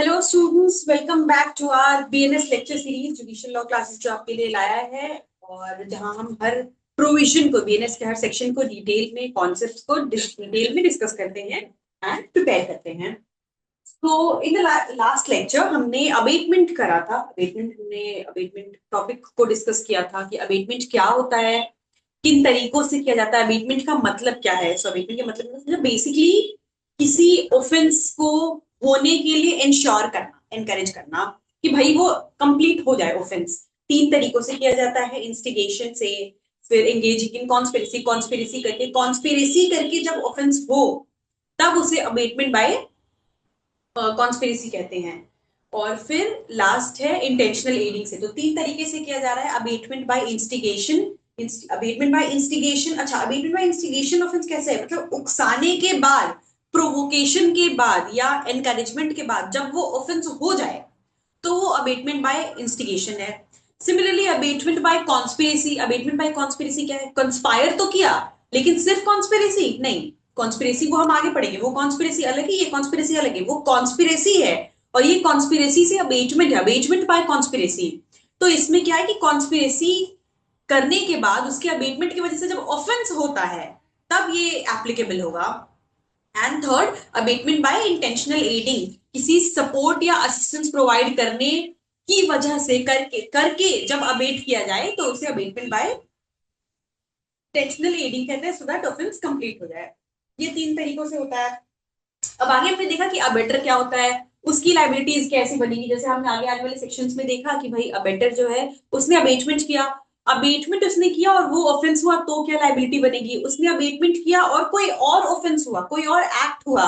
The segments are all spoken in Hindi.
Hello students, welcome back to our BNS lecture series judicial law classes जो आपके लिए लाया है। और जहां हम हर प्रोविजन को, बीएनएस के हर सेक्शन को डिटेल में, कॉन्सेप्ट्स को डिटेल में डिस्कस करते हैं एंड प्रिपेयर करते हैं। तो इन द लास्ट लेक्चर हमने अबेटमेंट करा था। अबेटमेंट टॉपिक को डिस्कस किया था कि अबेटमेंट क्या होता है, किन तरीकों से किया जाता है, अबेटमेंट का मतलब क्या है। सो अबेटमेंट का मतलब बेसिकली किसी ऑफेंस को होने के लिए इंश्योर करना, एनकरेज करना कि भाई वो कंप्लीट हो जाए ऑफेंस। तीन तरीकों से किया जाता है, इंस्टिगेशन से, फिर एंगेजिंग इन कॉन्स्पिरेसी, कॉन्स्पिरेसी करके जब ऑफेंस हो तब उसे अबेटमेंट बाय कॉन्स्पिरेसी कहते हैं। और फिर लास्ट है इंटेंशनल एडिंग से। तो तीन तरीके से किया जा रहा है, abetment by instigation, abetment by instigation. अच्छा, अबेटमेंट बाय इंस्टिगेशन ऑफेंस कैसे है, मतलब उकसाने के बाद, प्रोवोकेशन के बाद या एनकरेजमेंट के बाद जब वो ऑफेंस हो जाए तो वो अबेटमेंट बाय इंस्टिगेशन है। Similarly abetment by conspiracy, abetment by conspiracy क्या है, कंस्पायर तो किया लेकिन सिर्फ कॉन्स्पिरेसी नहीं, कॉन्स्पिरेसी को हम आगे पढ़ेंगे, वो कॉन्स्पिरेसी अलग है, ये कॉन्स्पिरेसी अलग है, वो कॉन्स्पिरेसी है और ये कॉन्स्पिरेसी से अबेटमेंट है, अबेटमेंट बाय कॉन्स्पिरेसी। तो इसमें क्या है कि कॉन्स्पिरेसी करने के बाद उसके अबेटमेंट की वजह से जब ऑफेंस होता है तब ये एप्लीकेबल होगा। And third, abetment by intentional aiding, किसी सपोर्ट या असिस्टेंस प्रोवाइड करने की वजह से करके करके जब अबेट किया जाए तो उसे अबेटमेंट बाय इंटेंशनल एडिंग कहते हैं, सो दैट ऑफेंस कंप्लीट हो जाए। ये तीन तरीकों से होता है। अब आगे हमने देखा कि अबेटर क्या होता है, उसकी लाइबिलिटीज कैसे बनेगी। जैसे हमने आगे आने वाले सेक्शंस में देखा कि भाई अबेटर जो है उसने अबेटमेंट किया, अबेटमेंट उसने किया और वो ऑफेंस हुआ तो क्या लाइबिलिटी बनेगी। उसने अबेटमेंट किया और कोई और ऑफेंस हुआ, कोई और एक्ट हुआ,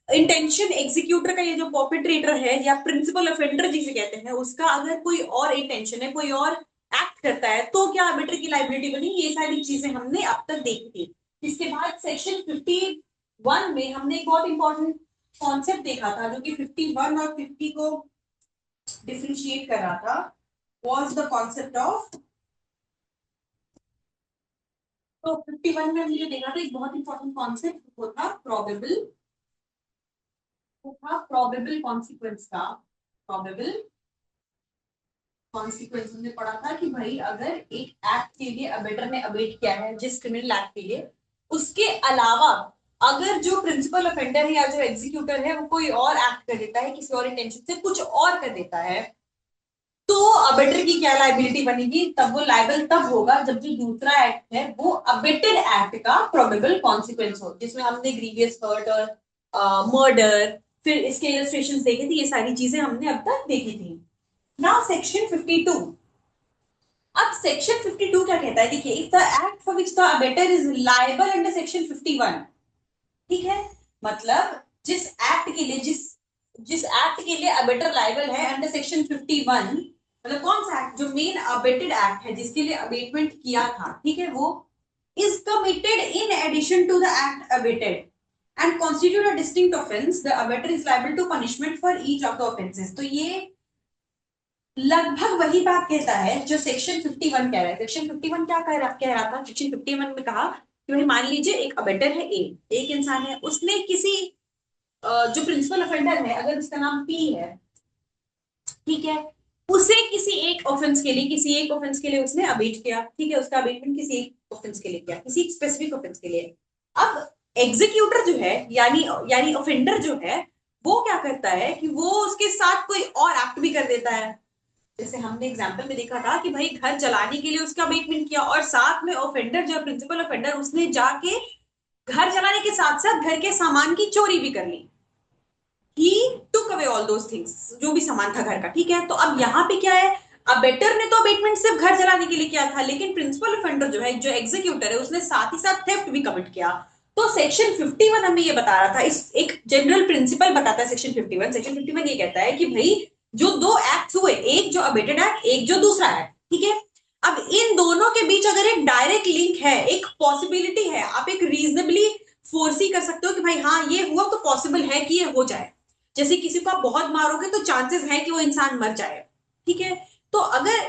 इंटेंशन एग्जीक्यूटर का, ये जो परपेट्रेटर है या प्रिंसिपल ऑफेंडर जिसे कहते हैं, उसका अगर कोई और इंटेंशन है, कोई और एक्ट करता है तो क्या आर्बिटर की लाइबिलिटी बनी। ये सारी चीजें हमने अब तक देखी थी। इसके बाद सेक्शन 51 में हमने एक बहुत इंपॉर्टेंट कॉन्सेप्ट देखा था जो कि 51 और 50 को डिफरेंशिएट कर रहा था, वाज द कॉन्सेप्ट ऑफ। तो 51 में हमने देखा था एक बहुत इंपॉर्टेंट कॉन्सेप्ट, वो था प्रोबेबल, वो था प्रोबेबल कॉन्सिक्वेंस का। प्रोबेबल कॉन्सिक्वेंस हमने पढ़ा था कि भाई अगर एक एक्ट के लिए अबेटर ने अबेट किया है, जिस क्रिमिनल एक्ट के लिए, उसके अलावा अगर जो प्रिंसिपल ऑफेंडर है या जो एग्जीक्यूटर है वो कोई और एक्ट कर देता है, किसी और इंटेंशन से कुछ और कर देता है, तो अबेटर की क्या लाइबिलिटी बनेगी। तब वो लाइबल तब होगा जब जो दूसरा एक्ट है वो अबेटेड एक्ट का प्रोबेबल कॉन्सिक्वेंस हो, जिसमें हमने ग्रीवियस हर्ट और मर्डर, फिर इसके इलस्ट्रेशंस देखे थे, ये सारी चीजें हमने अब तक देखी थी। Now section 52। अब सेक्शन 52 क्या कहता है, देखिए, if the act for which the abettor is liable under section 51, ठीक है, मतलब जिस एक्ट के लिए, जिस एक्ट के लिए अबेटर लायबल है अंडर सेक्शन 51, मतलब कौन सा एक्ट, जो मेन अबेटेड एक्ट है जिसके लिए अबेटमेंट किया था, ठीक है, वो is committed in addition to the act abetted and constitute a distinct offence, the abettor is liable to punishment for each of the offences. तो ये लगभग वही बात कहता है जो सेक्शन 51 कह रहा है। सेक्शन 51 क्या कह रहा था, सेक्शन 51 में कहा कि भाई मान लीजिए एक अबेटर है, ए, एक इंसान है, उसने किसी जो प्रिंसिपल ऑफेंडर है, अगर उसका नाम पी है, ठीक है, उसे किसी एक ऑफेंस के लिए, किसी एक ऑफेंस के लिए उसने अबेट किया, ठीक है, उसका अबेटमेंट किसी एक ऑफेंस के लिए किया, किसी एक स्पेसिफिक ऑफेंस के लिए। अब एग्जीक्यूटर जो है, यानी यानी ऑफेंडर जो है, वो क्या करता है कि वो उसके साथ कोई और एक्ट भी कर देता है। जैसे हमने एग्जाम्पल में देखा था कि भाई घर जलाने के लिए उसका अबेटमेंट किया और साथ में ऑफेंडर जो प्रिंसिपल ऑफेंडर, उसने जाके घर जलाने के साथ साथ घर के सामान की चोरी भी कर ली। He took away all those things, जो भी सामान था घर का, ठीक है। तो अब यहाँ पे क्या है, अबेटर ने तो अबेटमेंट सिर्फ घर जलाने के लिए किया था, लेकिन प्रिंसिपल ऑफेंडर जो है, जो एग्जीक्यूटर है, उसने साथ ही साथ थेफ्ट भी कमिट किया। तो सेक्शन 51 हमें ये बता रहा था, इस एक जनरल प्रिंसिपल बताता है सेक्शन 51। सेक्शन 51 ये कहता है कि भाई जो दो एक्ट हुए, एक जो अबेटेड एक्ट, एक जो दूसरा एक्ट, ठीक है, अब इन दोनों के बीच अगर एक डायरेक्ट लिंक है, एक पॉसिबिलिटी है, आप एक रीजनेबली फोर्सी कर सकते हो कि भाई हाँ ये हुआ तो पॉसिबल है कि ये हो जाए। जैसे किसी को आप बहुत मारोगे तो चांसेस है कि वो इंसान मर जाए, ठीक है। तो अगर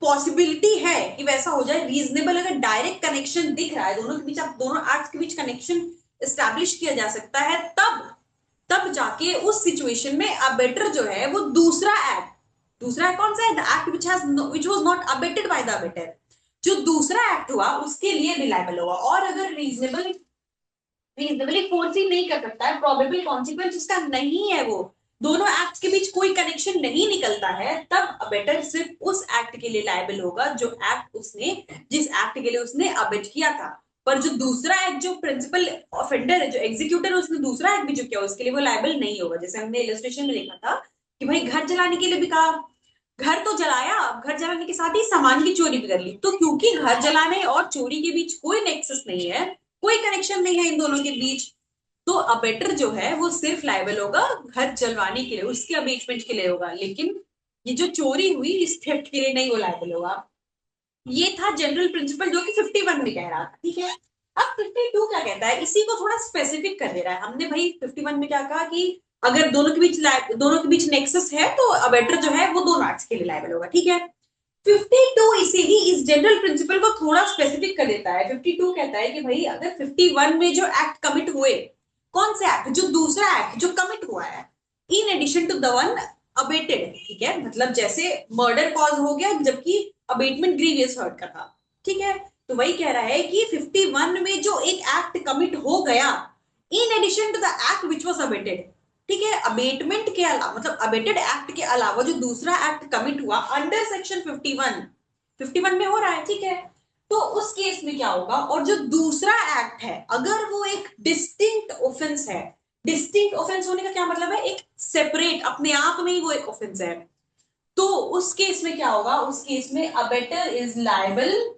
पॉसिबिलिटी है कि वैसा हो जाए, रीजनेबल, अगर डायरेक्ट कनेक्शन दिख रहा है दोनों के बीच, आप दोनों एक्ट्स के बीच कनेक्शन एस्टैब्लिश किया जा सकता है, तब तब जाके उस सिचुएशन में अबेटर जो है वो दूसरा एक्ट कौन सा है, the act which was not abetted by the abettor, जो दूसरा एक्ट हुआ उसके लिए भी लायबल होगा। और अगर रीजनेबली फोर्सी नहीं कर सकता है, प्रोबेबल कॉन्सिक्वेंस उसका नहीं है, वो दोनों एक्ट के बीच कोई कनेक्शन नहीं निकलता है, तब अबेटर सिर्फ उस एक्ट के लिए लायबल होगा जिस एक्ट के लिए उसने अबेट किया था। पर जो दूसरा एक्ट, जो प्रिंसिपल ऑफेंडर है, जो एग्जीक्यूटर, उसने दूसरा एक्ट भी जो किया उसके लिए वो लायबल नहीं होगा। जैसे हमने इलस्ट्रेशन में देखा था कि भाई घर जलाने के लिए भी कहा, घर तो जलाया, घर जलाने के साथ ही सामान की चोरी भी कर ली, तो क्योंकि घर जलाने और चोरी के बीच कोई नेक्सस नहीं है, कोई कनेक्शन नहीं है इन दोनों के बीच, तो अबेटर जो है वो सिर्फ लायबल होगा घर जलवाने के लिए, उसके अबेटमेंट के लिए होगा, लेकिन ये जो चोरी हुई इस थेफ्ट के लिए नहीं वो लायबल होगा। ये था जनरल प्रिंसिपल जो कि 51 में कह रहा था, ठीक है। अब 52 क्या कहता है, इसी को थोड़ा स्पेसिफिक कर दे रहा है। हमने भाई 51 में क्या कहा कि अगर दोनों के बीच नेक्सस है तो अबेटर जो है वो दोनों एक्ट्स के लिए लायबल होगा, ठीक है। 52 इसे ही इस जनरल प्रिंसिपल को थोड़ा स्पेसिफिक कर देता है। 52 कहता है कि भाई अगर 51 में जो एक्ट कमिट हुए, कौन से एक्ट, जो दूसरा एक्ट जो कमिट हुआ है in addition to the one abetted, ठीक है, मतलब जैसे मर्डर कॉज हो गया जबकि अबेटमेंट ग्रीवियस हर्ट का था, ठीक है। तो वही कह रहा है कि 51 में जो एक एक्ट कमिट हो गया in addition to the act which was abetted, ठीक है, अबेटमेंट के अलावा, मतलब अबेटेड एक्ट के अलावा जो दूसरा एक्ट कमिट हुआ अंडर सेक्शन 51 में हो रहा है, ठीक है। तो उस केस में क्या होगा, और जो दूसरा एक्ट है अगर वो एक डिस्टिंक्ट ऑफेंस है, डिस्टिंक्ट ऑफेंस होने का क्या मतलब है, एक सेपरेट, अपने आप में ही वो एक ऑफेंस है, तो उस केस में क्या होगा, उस केस में अबेटर इज लायबल,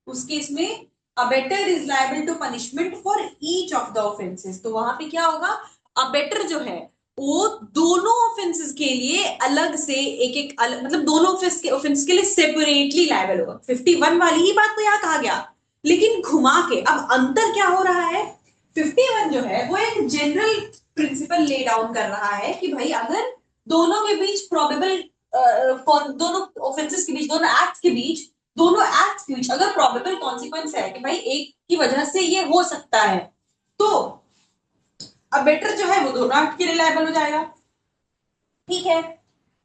उस केस में abettor is liable to punishment for each of the offences. तो वहां पे क्या होगा, अबेटर जो है वो दोनों ऑफेंसेस के लिए अलग से एक एक मतलब दोनों ऑफेंस के लिए सेपरेटली लायबल होगा। 51 वाली ही बात तो यहाँ कहा गया, लेकिन घुमा के अब अंतर क्या हो रहा है, 51 जो है वो एक जनरल प्रिंसिपल ले डाउन कर रहा है कि भाई अगर दोनों के बीच प्रोबेबल दोनों ऑफेंसेस के बीच, दोनों एक्ट्स के बीच, दोनों एक्ट्स के बीच अगर प्रोबेबल कॉन्सिक्वेंस है कि भाई एक की वजह से ये हो सकता है, तो अब बेटर जो है वो दोनों एक्ट के लिए लायबल हो जाएगा, ठीक है।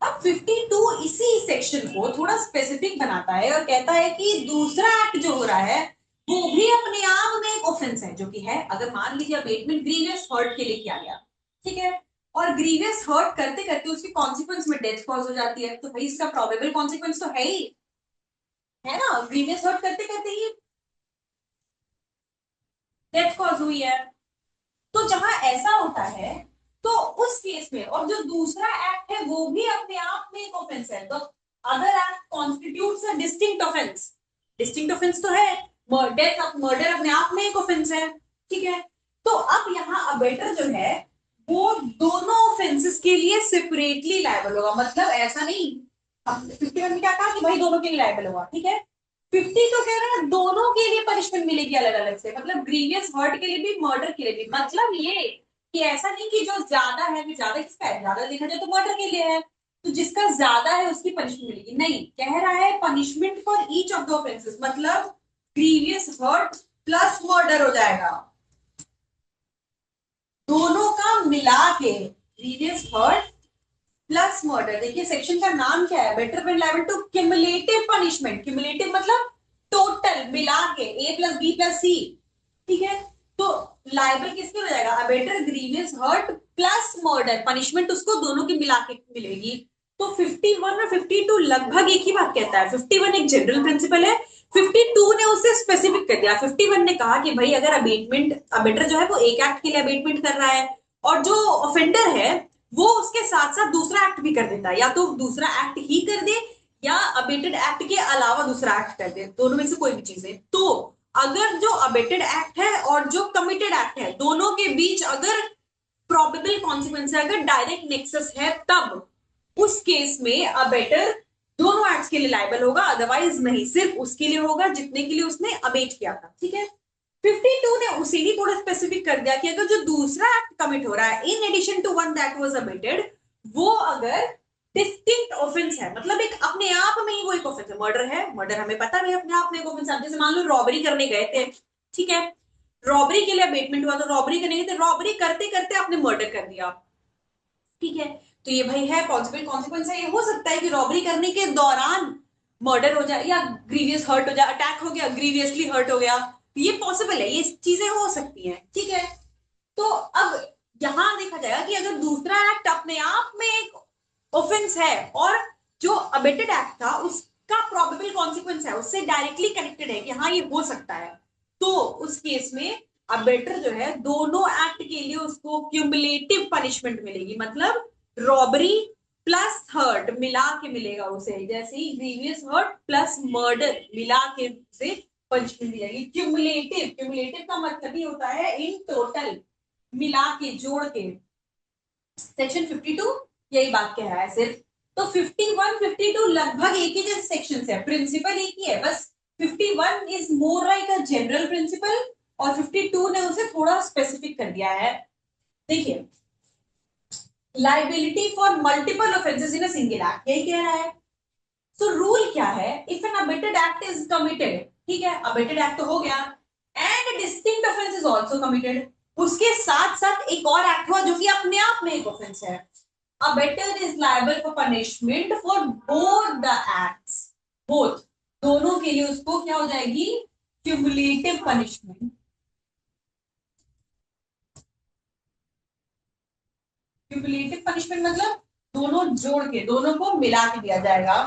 अब 52 इसी सेक्शन को थोड़ा स्पेसिफिक बनाता है और कहता है कि दूसरा एक्ट जो हो रहा है वो भी अपने आप में एक ऑफेंस है, जो कि है अगर मान लीजिए अबेटमेंट ग्रीवियस हर्ट के लिए किया गया, ठीक है, और ग्रीवियस हर्ट करते करते उसकी कॉन्सिक्वेंस में डेथ कॉज हो जाती है, तो भाई इसका प्रोबेबल कॉन्सिक्वेंस तो है ही, है ना, ग्रीवियस हर्ट करते करते ही डेथ कॉज हुई है। तो जहां ऐसा होता है तो उस केस में, और जो दूसरा एक्ट है वो भी अपने आप में एक ऑफेंस है, तो अदर एक्ट कॉन्स्टिट्यूट्स अ डिस्टिंक्ट ऑफेंस, डिस्टिंक्ट ऑफेंस तो है, मर्डर अपने आप में एक ऑफेंस है, ठीक है। तो अब यहाँ अबेटर जो है वो दोनों ऑफेंसेस के लिए सेपरेटली लायबल होगा, मतलब ऐसा नहीं, 51 में क्या कहा कि भाई दोनों के लिए लायबल होगा, ठीक है। 50 तो कह रहा है दोनों के लिए पनिशमेंट मिलेगी अलग अलग से, मतलब ग्रीवियस हर्ट के लिए भी मर्डर के लिए भी, मतलब ये कि ऐसा नहीं कि जो ज्यादा है वो ज्यादा किसका है, ज्यादा देखा जाए तो मर्डर के लिए है, तो जिसका ज्यादा है उसकी पनिशमेंट मिलेगी, नहीं, कह रहा है punishment for each of the offences, मतलब ग्रीवियस हर्ट प्लस मर्डर हो जाएगा, दोनों का मिला के ग्रीवियस हर्ट प्लस मर्डर। देखिए सेक्शन का नाम क्या है, abettor being liable to cumulative punishment, cumulative मतलब टोटल मिला के A plus B plus C, ठीक है। तो लायबल किसके हो जाएगा, abettor grievous hurt plus murder, punishment उसको दोनों की मिला के मिलेगी। तो 51 और 52 लगभग एक ही बात कहता है, 51 एक जनरल प्रिंसिपल है, 52 ने उसे स्पेसिफिक कर दिया। 51 ने कहा कि भाई अगर अबेटर जो है वो एक एक्ट के लिए अबेटमेंट कर रहा है और जो ऑफेंडर है वो उसके साथ साथ दूसरा एक्ट भी कर देता है, या तो दूसरा एक्ट ही कर दे या अबेटेड एक्ट के अलावा दूसरा एक्ट कर दे, दोनों में से कोई भी चीज है, तो अगर जो अबेटेड एक्ट है और जो कमिटेड एक्ट है दोनों के बीच अगर प्रोबेबल कॉन्सिक्वेंस है, अगर डायरेक्ट नेक्सस है, तब उस केस में अबेटर दोनों एक्ट्स के लिए लायबल होगा, अदरवाइज नहीं, सिर्फ उसके लिए होगा जितने के लिए उसने अबेट किया था, ठीक है। 52 ने उसे ही थोड़ा स्पेसिफिक कर दिया कि अगर जो दूसरा एक्ट कमिट हो रहा है in addition to one that was omitted, वो अगर डिस्टिंक्ट ऑफेंस है, मतलब एक अपने आप में ही वो एक ऑफेंस है, मर्डर है, मर्डर हमें पता है अपने आप में एक ऑफेंस है, जैसे मान लो रॉबरी करने गए थे, ठीक है, रॉबरी के लिए अबेटमेंट हुआ तो रॉबरी करेंगे, तो रॉबरी करते करते आपने मर्डर कर दिया, ठीक है, तो ये भाई है पॉसिबल कॉन्सिक्वेंस है। ये हो सकता है कि रॉबरी करने के दौरान मर्डर हो जाए या ग्रीवियस हर्ट हो जाए, अटैक हो गया ग्रीवियसली हर्ट हो गया, ये पॉसिबल है, ये चीजें हो सकती हैं, ठीक है। तो अब यहां देखा जाएगा कि अगर दूसरा एक्ट अपने आप में एक ऑफेंस है और जो अबेटेड एक्ट था उसका प्रोबेबल कॉन्सिक्वेंस है, उससे डायरेक्टली कनेक्टेड है कि हाँ ये हो सकता है, तो उस केस में अबेटर जो है दोनों एक्ट के लिए उसको क्यूमुलेटिव पनिशमेंट मिलेगी, मतलब रॉबरी प्लस हर्ट मिला के मिलेगा उसे, जैसे ही ग्रीवियस हर्ट प्लस मर्डर मिला के उसे पनिशमेंट दी जाएगी। क्यूमुलेटिव, क्यूमुलेटिव का मतलब ही होता है इन टोटल, मिला के जोड़ के। सेक्शन 52 यही बात कह रहा है सिर्फ। तो 51 52 लगभग एक ही जैसे सेक्शन है, प्रिंसिपल एक ही है, बस 51 is more like a general principle और 52 ने उसे थोड़ा स्पेसिफिक कर दिया है। देखिए, liability for multiple offences in a single act, यही कह रहा है। सो रूल क्या है, if an abetted act is committed, ठीक है, अबेटेड एक्ट तो हो गया, and distinct offence is also committed, उसके साथ साथ एक और एक्ट हुआ जो कि अपने आप में एक ऑफेंस है, abettor is liable for punishment for both the acts, both, दोनों के लिए उसको क्या हो जाएगी, क्यूमुलेटिव पनिशमेंट। क्यूमुलेटिव पनिशमेंट मतलब दोनों जोड़ के, दोनों को मिला के दिया जाएगा।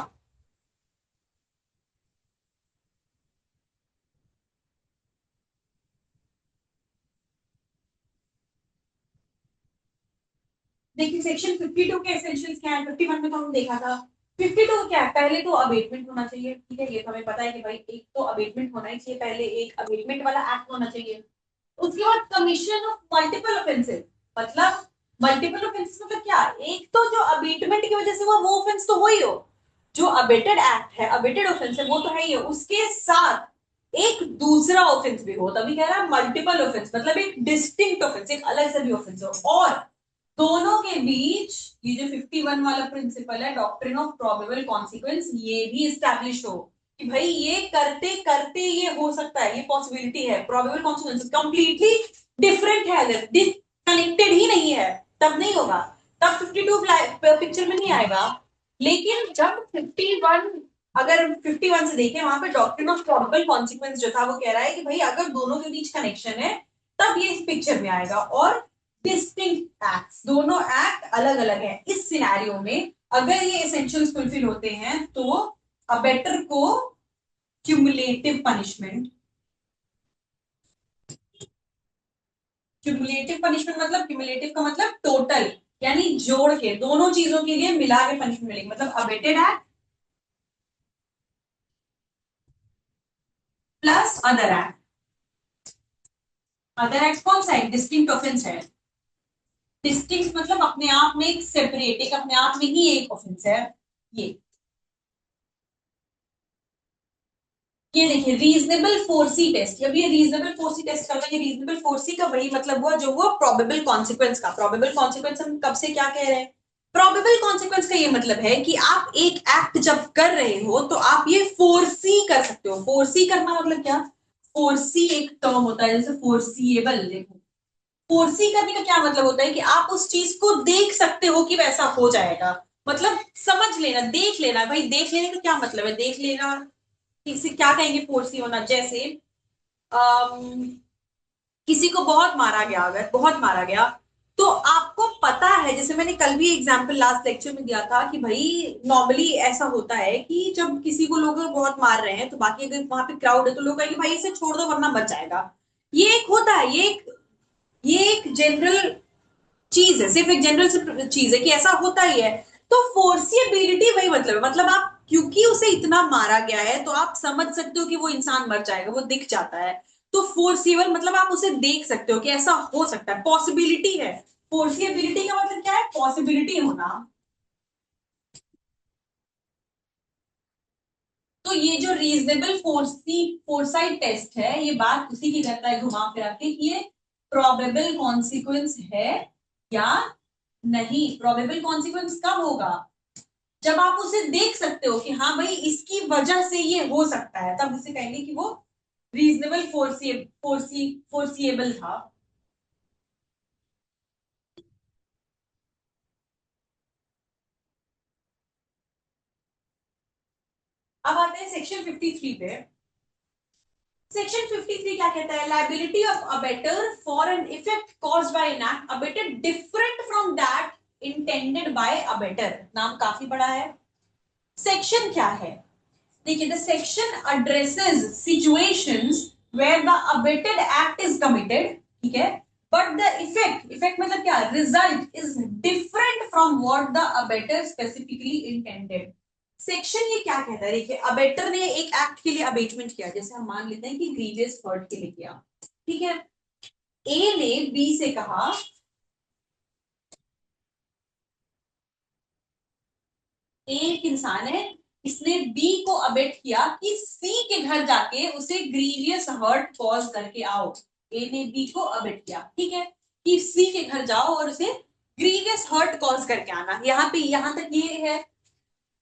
देखिए सेक्शन 52 के एसेंशियल्स क्या है, 51 में तो हम देखा था। 52 क्या है, पहले तो अबेटमेंट होना चाहिए, ठीक है, ये तो हमें पता है कि भाई एक तो अबेटमेंट होना ही चाहिए, पहले एक अबेटमेंट वाला एक्ट होना चाहिए। उसके बाद कमीशन ऑफ मल्टीपल ऑफेंसेस, मतलब मल्टीपल ऑफेंसेस मतलब क्या, एक तो जो अबेटमेंट की वजह से हुआ वो ऑफेंस तो हो ही हो, जो अबेटेड एक्ट है, अबेटेड ऑफेंस है, वो तो है ही हो, उसके साथ एक दूसरा ऑफेंस भी हो, तभी कह रहा है मल्टीपल ऑफेंस, मतलब एक डिस्टिंक्ट ऑफेंस, एक अलग से भी ऑफेंस हो, और दोनों के बीच ये जो 51 वाला प्रिंसिपल है, डॉक्ट्रिन ऑफ प्रोबेबल कॉन्सिक्वेंस, ये भी इस्टेब्लिश हो कि भाई ये करते करते ये हो सकता है, ये पॉसिबिलिटी है, प्रोबेबल कॉन्सिक्वेंस कंप्लीटली डिफरेंट है, अगर कनेक्टेड ही नहीं है तब नहीं होगा, तब 52 पिक्चर में नहीं आएगा। लेकिन जब 51, अगर 51 से देखें वहां पे डॉक्ट्रिन ऑफ प्रोबेबल कॉन्सिक्वेंस जो था वो कह रहा है कि भाई अगर दोनों के बीच कनेक्शन है तब ये इस पिक्चर में आएगा, और डिस्टिंक्ट एक्ट्स, दोनों एक्ट अलग अलग है, इस सिनेरियो में अगर ये एसेंशियल्स फुलफिल होते हैं तो अबेटर को क्यूमुलेटिव पनिशमेंट, क्यूमुलेटिव पनिशमेंट मतलब, क्यूमुलेटिव का मतलब टोटल, यानी जोड़ के दोनों चीजों के लिए मिला के पनिशमेंट मिलेगी, मतलब abetted act plus other act. Other act कौन सा है, डिस्टिंक्ट ऑफेंस है, डिस्टिंक्ट मतलब अपने आप में एक सेपरेट, एक अपने आप में ही एक ऑफेंस है ये। ये देखिए रीजनेबल फोर्सी टेस्ट, अब ये रीजनेबल फोर्सी टेस्ट का, ये रीजनेबल फोर्सी का वही मतलब हुआ जो हुआ प्रोबेबल कॉन्सिक्वेंस का। प्रोबेबल कॉन्सिक्वेंस हम कब से क्या कह रहे हैं, प्रोबेबल कॉन्सिक्वेंस का ये मतलब है कि आप एक एक्ट जब कर रहे हो तो आप ये फोर्सी कर सकते हो। फोर्सी करना मतलब क्या, फोर्सी एक टर्म होता है जैसे फोर्सीएबल, देखो फोर्सी करने का क्या मतलब होता है कि आप उस चीज को देख सकते हो कि वैसा हो जाएगा, मतलब समझ लेना, देख लेना, भाई देख लेने का क्या मतलब है, देख लेना, किसी क्या कहेंगे फोर्सी होना, जैसे अम, किसी को बहुत मारा गया, अगर बहुत मारा गया तो आपको पता है, जैसे मैंने कल भी एग्जांपल लास्ट लेक्चर में दिया था कि भाई नॉर्मली ऐसा होता है कि जब किसी को लोग बहुत मार रहे हैं तो बाकी अगर वहां पे क्राउड है तो लोग कहेंगे भाई इसे छोड़ दो वरना बच जाएगा, ये एक होता है, ये एक जनरल चीज है, सिर्फ एक जनरल चीज है कि ऐसा होता ही है। तो फोर्सिएबिलिटी वही मतलब है, मतलब आप क्योंकि उसे इतना मारा गया है तो आप समझ सकते हो कि वो इंसान मर जाएगा, वो दिख जाता है। तो फोर्सिबल मतलब आप उसे देख सकते हो कि ऐसा हो सकता है, पॉसिबिलिटी है। फोर्सिएबिलिटी का मतलब क्या है, पॉसिबिलिटी होना। तो ये जो रीजनेबल फोर्साइट टेस्ट है ये बात उसी की करता है घुमा फिरा के कि ये प्रोबेबल कॉन्सिक्वेंस है या नहीं। प्रोबेबल कॉन्सिक्वेंस कब होगा, जब आप उसे देख सकते हो कि हाँ भाई इसकी वजह से ये हो सकता है, तब उसे कहेंगे कि वो रीजनेबल फोर्सिएबल था। अब आते हैं सेक्शन 53 पे। सेक्शन 53 क्या कहता है? Liability of abettor for an effect caused by an act abettor different from that intended by abettor. नाम काफी बड़ा है। सेक्शन क्या है? देखिए, the section addresses situations where the abetted act is committed, ठीक है, बट द इफेक्ट मतलब क्या? Result is different from what the abettor specifically intended. Section ये क्या कहता है? देखिए, अबेटर ने एक एक्ट के लिए अबेटमेंट किया, जैसे हम मान लेते हैं कि ग्रीवियस हर्ट के लिए किया, ठीक है। ए ने बी से कहा, ए एक इंसान है, इसने बी को अबेट किया कि सी के घर जाके उसे ग्रीवियस हर्ट कॉज करके आओ। ए ने बी को अबेट किया, ठीक है, कि सी के घर जाओ और उसे ग्रीवियस हर्ट कॉज करके आना। यहाँ पे यहां तक ये है।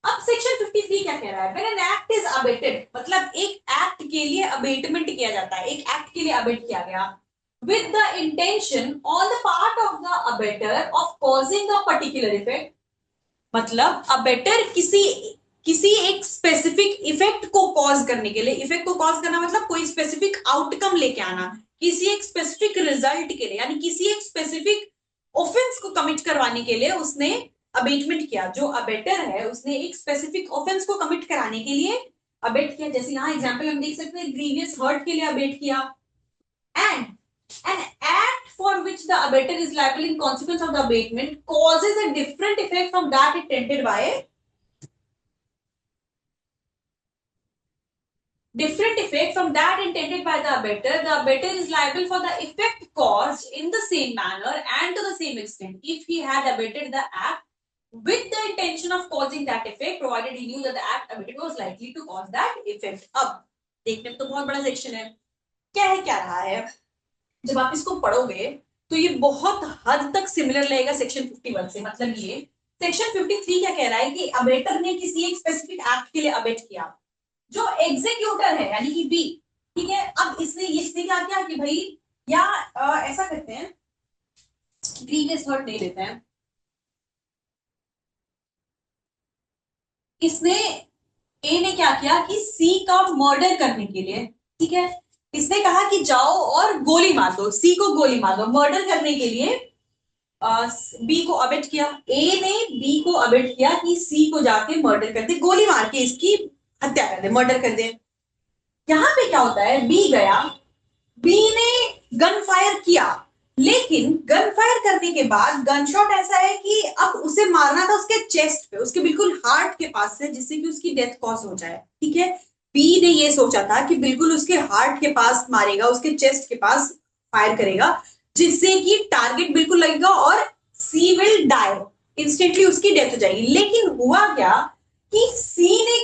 अब सेक्शन 53 क्या कह रहा है? When an act is abetted, मतलब एक एक्ट के लिए अबेटमेंट किया जाता है, एक एक्ट के लिए अबेट किया गया with the intention on the part of the abetter of causing a particular effect, मतलब अबेटर किसी किसी एक स्पेसिफिक इफेक्ट को कॉज करने के लिए, इफेक्ट को कॉज करना मतलब कोई स्पेसिफिक आउटकम लेके आना, किसी एक स्पेसिफिक रिजल्ट के लिए, यानी किसी एक स्पेसिफिक ऑफेंस को कमिट करवाने के लिए उसने अबेटमेंट किया। जो अबेटर है उसने एक स्पेसिफिक ऑफेंस को कमिट कराने के लिए अबेट किया। जैसे यहाँ एग्जांपल हम देख सकते हैं, ग्रीवियस हर्ट के लिए अबेट किया। And an act for which the abater is liable in consequence of the abatement causes a different effect from that intended by the abettor is liable for the effect caused in the same manner and to the same extent if he had abated the act with the intention of causing that effect, provided he knew that the act abated was likely to cause that effect. अब देखने में तो बहुत बड़ा सेक्शन है, क्या रहा है? जब आप इसको पढ़ोगे तो ये बहुत हद तक सिमिलर लगेगा सेक्शन 51 से। मतलब ये सेक्शन 53 क्या कह रहा है कि अबेटर ने किसी एक स्पेसिफिक एक्ट के लिए अबेट किया, जो एग्जीक्यूटर है यानी कि बी, ठीक है। अब इसने क्या किया कि भाई, या ऐसा करते हैं, ग्रीवियस हर्ट नहीं लेते हैं, इसने ए ने क्या किया कि सी का मर्डर करने के लिए, ठीक है, इसने कहा कि जाओ और गोली मार दो, सी को गोली मार दो। मर्डर करने के लिए बी को अबेट किया। ए ने बी को अबेट किया कि सी को जाके मर्डर कर दे, गोली मार के इसकी हत्या कर दे, मर्डर कर दे। यहां पे क्या होता है? बी गया, बी ने गन फायर किया, लेकिन गन फायर करने के बाद गन शॉट ऐसा है कि अब उसे मारना था उसके चेस्ट पे, उसके बिल्कुल हार्ट के पास से, जिससे कि उसकी डेथ कॉज हो जाए, ठीक है। बी ने ये सोचा था कि बिल्कुल उसके हार्ट के पास मारेगा, उसके चेस्ट के पास फायर करेगा, जिससे कि टारगेट बिल्कुल लगेगा और सी विल डाई, इंस्टेंटली उसकी डेथ हो जाएगी। लेकिन हुआ क्या कि सी ने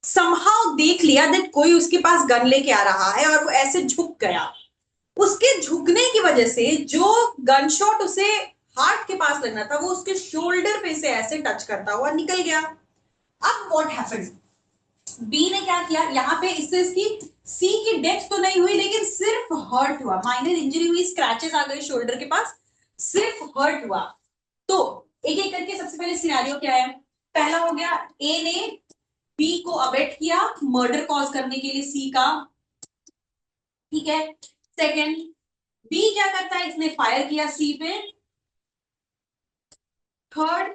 समहाउ देख लिया दैट कोई उसके पास गन लेके आ रहा है और वो ऐसे झुक गया। उसके झुकने की वजह से जो गन शॉट उसे हार्ट के पास लगना था वो उसके शोल्डर पे से ऐसे टच करता हुआ निकल गया। अब व्हाट हैपेंड? बी ने क्या किया? यहाँ पे इससे इसकी सी की डेथ तो नहीं हुई, लेकिन सिर्फ हर्ट हुआ, माइनर इंजरी हुई, स्क्रैचेस आ गए शोल्डर के पास, सिर्फ हर्ट हुआ। तो एक एक करके सबसे पहले सिनेरियो क्या है? पहला हो गया, ए ने बी को अबेट किया मर्डर कॉज करने के लिए सी का, ठीक है। सेकंड, बी क्या करता है? इसने फायर किया सी पे। थर्ड,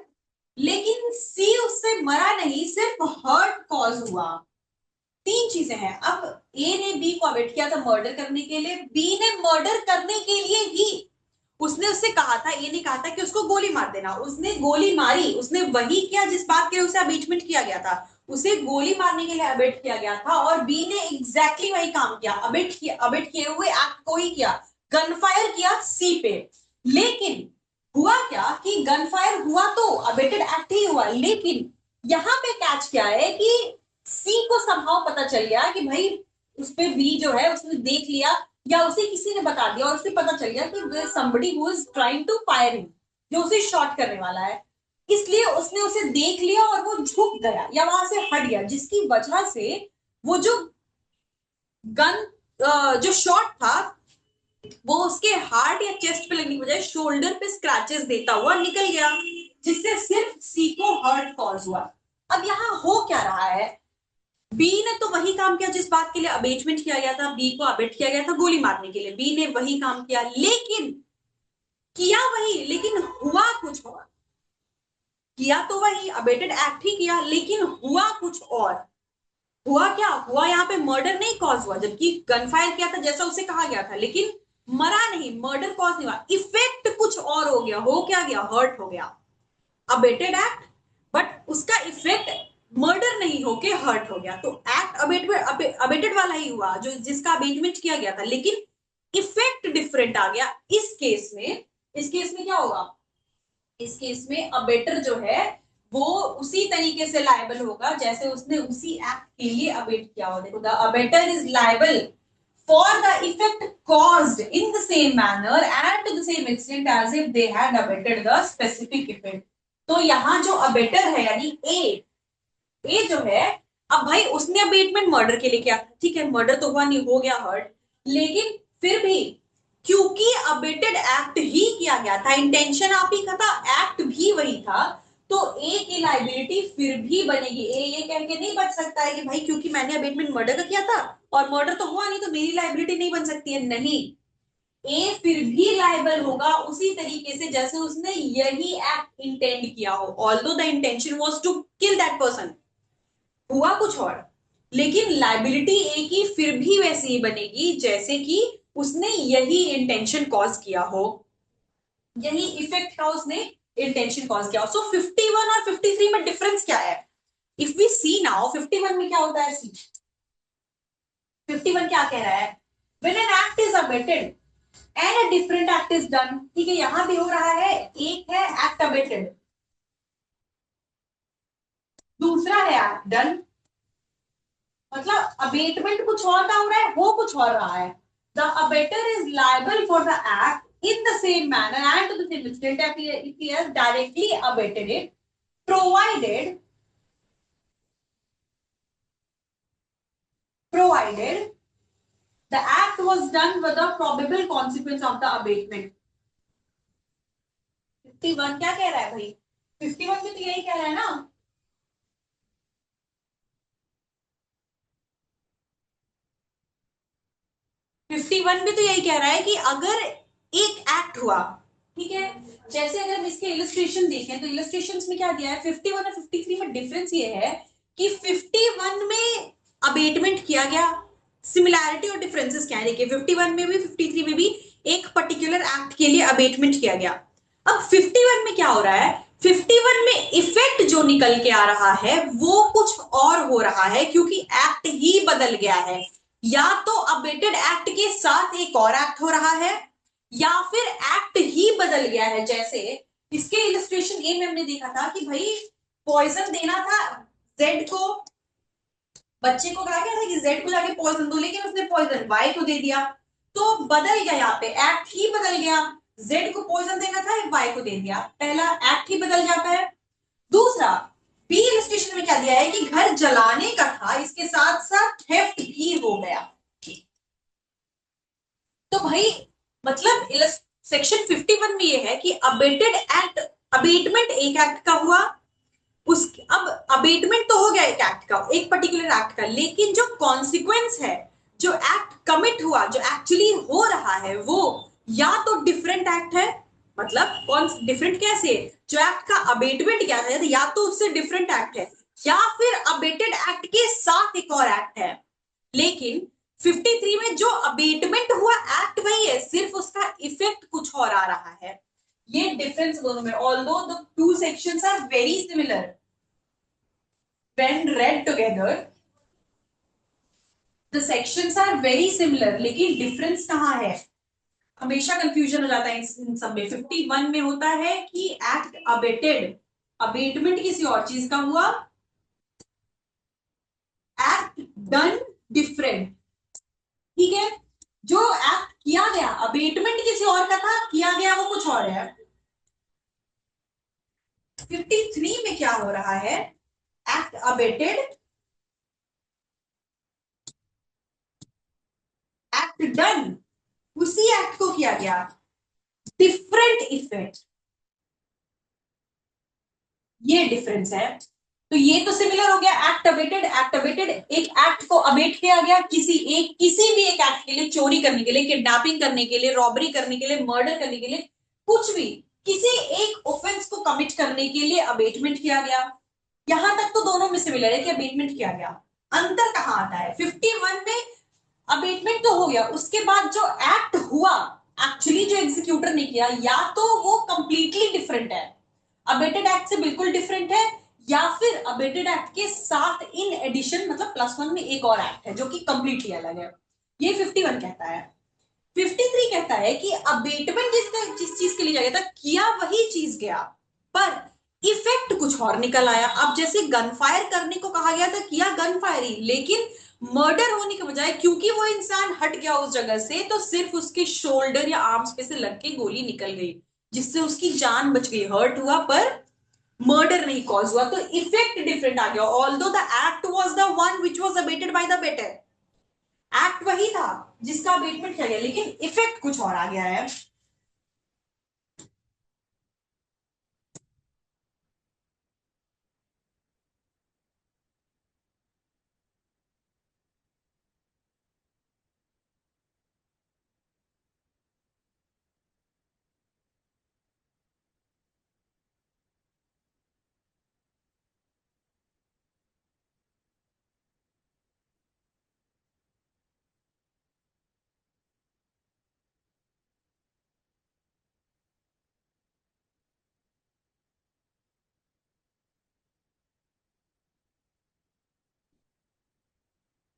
लेकिन सी उससे मरा नहीं, सिर्फ हर्ट कॉज हुआ। तीन चीजें हैं। अब ए ने बी को अवेट किया था मर्डर करने के लिए, बी ने मर्डर करने के लिए ही उसने उससे कहा था, ए ने कहा था कि उसको गोली मार देना, उसने गोली मारी, उसने वही किया जिस बात के लिए उसे अबेटमेंट किया गया था, उसे गोली मारने के लिए अबेट किया गया था। और बी ने एग्जैक्टली वही काम किया, अबेट किए हुए एक्ट को ही किया, गन फायर किया सी पे। लेकिन हुआ क्या कि गन फायर हुआ तो अबेटेड एक्ट ही हुआ, लेकिन यहाँ पे कैच क्या है कि सी को समहाउ पता चल गया कि भाई उस पे बी जो है उसने देख लिया, या उसे किसी ने बता दिया और उसे पता चल गया कि somebody who is trying to fire him, जो उसे शॉट करने वाला है, इसलिए उसने उसे देख लिया और वो झुक गया या वहां से हट गया, जिसकी वजह से वो जो गन जो शॉट था वो उसके हार्ट या चेस्ट पे लगने की बजाय शोल्डर पे स्क्रैचेस देता हुआ निकल गया, जिससे सिर्फ सी को हर्ट कॉज हुआ। अब यहाँ हो क्या रहा है, बी ने तो वही काम किया जिस बात के लिए अबेटमेंट किया गया था, बी को अबेट किया गया था गोली मारने के लिए, बी ने वही काम किया, लेकिन किया वही, लेकिन हुआ कुछ और। किया तो वही, अबेटेड एक्ट ही किया, लेकिन हुआ कुछ और। हुआ क्या हुआ, यहाँ पे मर्डर नहीं कॉज हुआ, जबकि गन फायर किया था जैसा उसे कहा गया था, लेकिन मरा नहीं, मर्डर कॉज नहीं हुआ, इफेक्ट कुछ और हो गया। हो क्या गया, हर्ट हो गया। अबेटेड एक्ट, बट उसका इफेक्ट मर्डर नहीं होके हर्ट हो गया, तो एक्ट अबेटेड वाला ही हुआ जो जिसका अबेटमेंट किया गया था, लेकिन इफेक्ट डिफरेंट आ गया। इस केस में क्या होगा, इस केस में अबेटर जो है वो उसी तरीके से लायबल होगा जैसे उसने उसी एक्ट के लिए अबेट किया हो। देखो, the abettor is liable for the effect caused in the same manner and to the same extent as if they had abetted the specific effect। तो यहाँ जो अबेटर है यानी ए जो है, अब भाई उसने अबेटमेंट मर्डर के लिए किया, ठीक है, मर्डर तो हुआ नहीं, हो गया हर्ट, लेकिन फिर भी क्योंकि अबेटेड एक्ट ही किया गया था, इंटेंशन आप ही का था, एक्ट भी वही था, तो ए की लाइबिलिटी फिर भी बनेगी। ए ये कह के नहीं बच सकता है कि भाई क्योंकि मैंने अबेटमेंट मर्डर का किया था और मर्डर तो हुआ नहीं तो मेरी लाइबिलिटी नहीं बन सकती है, नहीं। ए फिर भी लायबल होगा उसी तरीके से जैसे उसने यही एक्ट इंटेंड किया हो, although the intention was to kill that person, हुआ कुछ और, लेकिन लाइबिलिटी ए की फिर भी वैसे ही बनेगी जैसे कि उसने यही इंटेंशन कॉज किया हो, यही इफेक्ट का उसने इंटेंशन कॉज किया हो। सो 51 और 53 में डिफरेंस क्या है, इफ वी सी नाउ 51 में क्या होता है, सी 51 क्या कह रहा है, when an act is abetted and a different act is done, ठीक है, यहां भी हो रहा है, एक है एक्ट अबेटेड, दूसरा है एक्ट डन, मतलब अबेटमेंट कुछ और का हो रहा है, हो कुछ और रहा है। The abettor is liable for the act in the same manner and to the same extent if he has directly abetted it, provided the act was done with the probable consequence of the abatement। 51 क्या कह रहा है भाई, 51 भी तो यही कह रहा है ना, 51 भी तो यही कह रहा है कि अगर एक एक्ट हुआ, ठीक है, जैसे अगर हम इसके इलस्ट्रेशन देखें तो इलस्ट्रेशंस में क्या दिया है, 51 और 53 में डिफरेंस ये है कि 51 में अबेटमेंट किया गया, सिमिलैरिटी और डिफरेंसेस क्या है, देखिए 51 में भी 53 में भी एक पर्टिकुलर एक्ट के लिए अबेटमेंट किया गया। अब 51 में क्या हो रहा है, 51 में इफेक्ट जो निकल के आ रहा है वो कुछ और हो रहा है क्योंकि एक्ट ही बदल गया है, या तो अबेटेड एक्ट के साथ एक और एक्ट हो रहा है या फिर एक्ट ही बदल गया है। जैसे इसके इलस्ट्रेशन ए में हमने देखा था कि भाई पॉइजन देना था जेड को, बच्चे को कहा गया था कि जेड को जाके पॉइजन दो, लेकिन उसने पॉइजन वाई को दे दिया, तो बदल गया, यहाँ पे एक्ट ही बदल गया, जेड को पॉइजन देना था वाई को दे दिया, पहला एक्ट ही बदल जाता है। दूसरा, बी इलस्ट्रेशन में क्या दिया है कि घर जलाने का था, इसके साथ साथ थेफ्ट भी हो गया। तो भाई मतलब सेक्शन 51 में ये है कि अबेटेड एक्ट, अबेटमेंट एक एक्ट का हुआ, उस अब अबेटमेंट तो हो गया एक एक्ट का, एक पर्टिकुलर एक्ट का, लेकिन जो कॉन्सिक्वेंस है, जो एक्ट कमिट हुआ, जो एक्चुअली हो रहा है वो या तो डिफरेंट एक्ट है, मतलब कौन डिफरेंट कैसे, जो एक्ट का अबेटमेंट क्या है या तो उससे डिफरेंट एक्ट है या फिर अबेटेड एक्ट के साथ एक और एक्ट है, लेकिन 53 में जो अबेटमेंट हुआ एक्ट वही है, सिर्फ उसका इफेक्ट कुछ और आ रहा है। ये डिफरेंस दोनों में, although the two sections are very similar when read together, the sections are very similar, लेकिन डिफरेंस कहाँ है, हमेशा कंफ्यूजन हो जाता है इन सब में। 51 में होता है कि एक्ट अबेटेड, अबेटमेंट किसी और चीज का हुआ, एक्ट डन डिफरेंट, ठीक है, जो एक्ट किया गया अबेटमेंट किसी और का था, किया गया वो कुछ और है। 53 में क्या हो रहा है, एक्ट अबेटेड, एक्ट डन, उसी एक्ट को किया गया, डिफरेंट इफेक्ट, ये डिफरेंस है। तो ये तो सिमिलर हो गया, एक्ट अबेटेड, एक्ट अबेटेड, एक एक्ट को अबेट किया गया किसी भी एक एक्ट के लिए, चोरी करने के लिए, किडनैपिंग करने के लिए, रॉबरी करने के लिए, मर्डर करने के लिए, कुछ भी किसी एक ऑफेंस को कमिट करने के लिए अबेटमेंट किया गया। यहां तक तो दोनों में सिमिलर है कि अबेटमेंट किया गया। अंतर कहां आता है, 51 में अबेटमेंट तो हो गया, उसके बाद जो एक्ट हुआ एक्चुअली जो एग्जीक्यूटर ने किया, या तो वो कंप्लीटली डिफरेंट है, अबेटेड एक्ट से बिल्कुल डिफरेंट है, या फिर अबेटेड एक्ट के साथ इन एडिशन मतलब +1 में एक और एक्ट है जो कि कंप्लीटली अलग है। ये 51 कहता है। 53 कहता है कि अबेटमेंट जिस चीज के लिए जाएगा था, किया वही चीज गया, पर इफेक्ट कुछ और निकल आया। अब जैसे गन फायर करने को कहा गया था, किया गन फायरिंग, लेकिन मर्डर होने के बजाय क्योंकि वो इंसान हट गया उस जगह से, तो सिर्फ उसके शोल्डर या आर्म्स पे से लग के गोली निकल गई, जिससे उसकी जान बच गई, हर्ट हुआ पर मर्डर नहीं कॉज हुआ। तो इफेक्ट डिफरेंट आ गया, although the act was the one which was abetted by the better, act वही था जिसका अबेटमेंट किया गया, लेकिन इफेक्ट कुछ और आ गया है।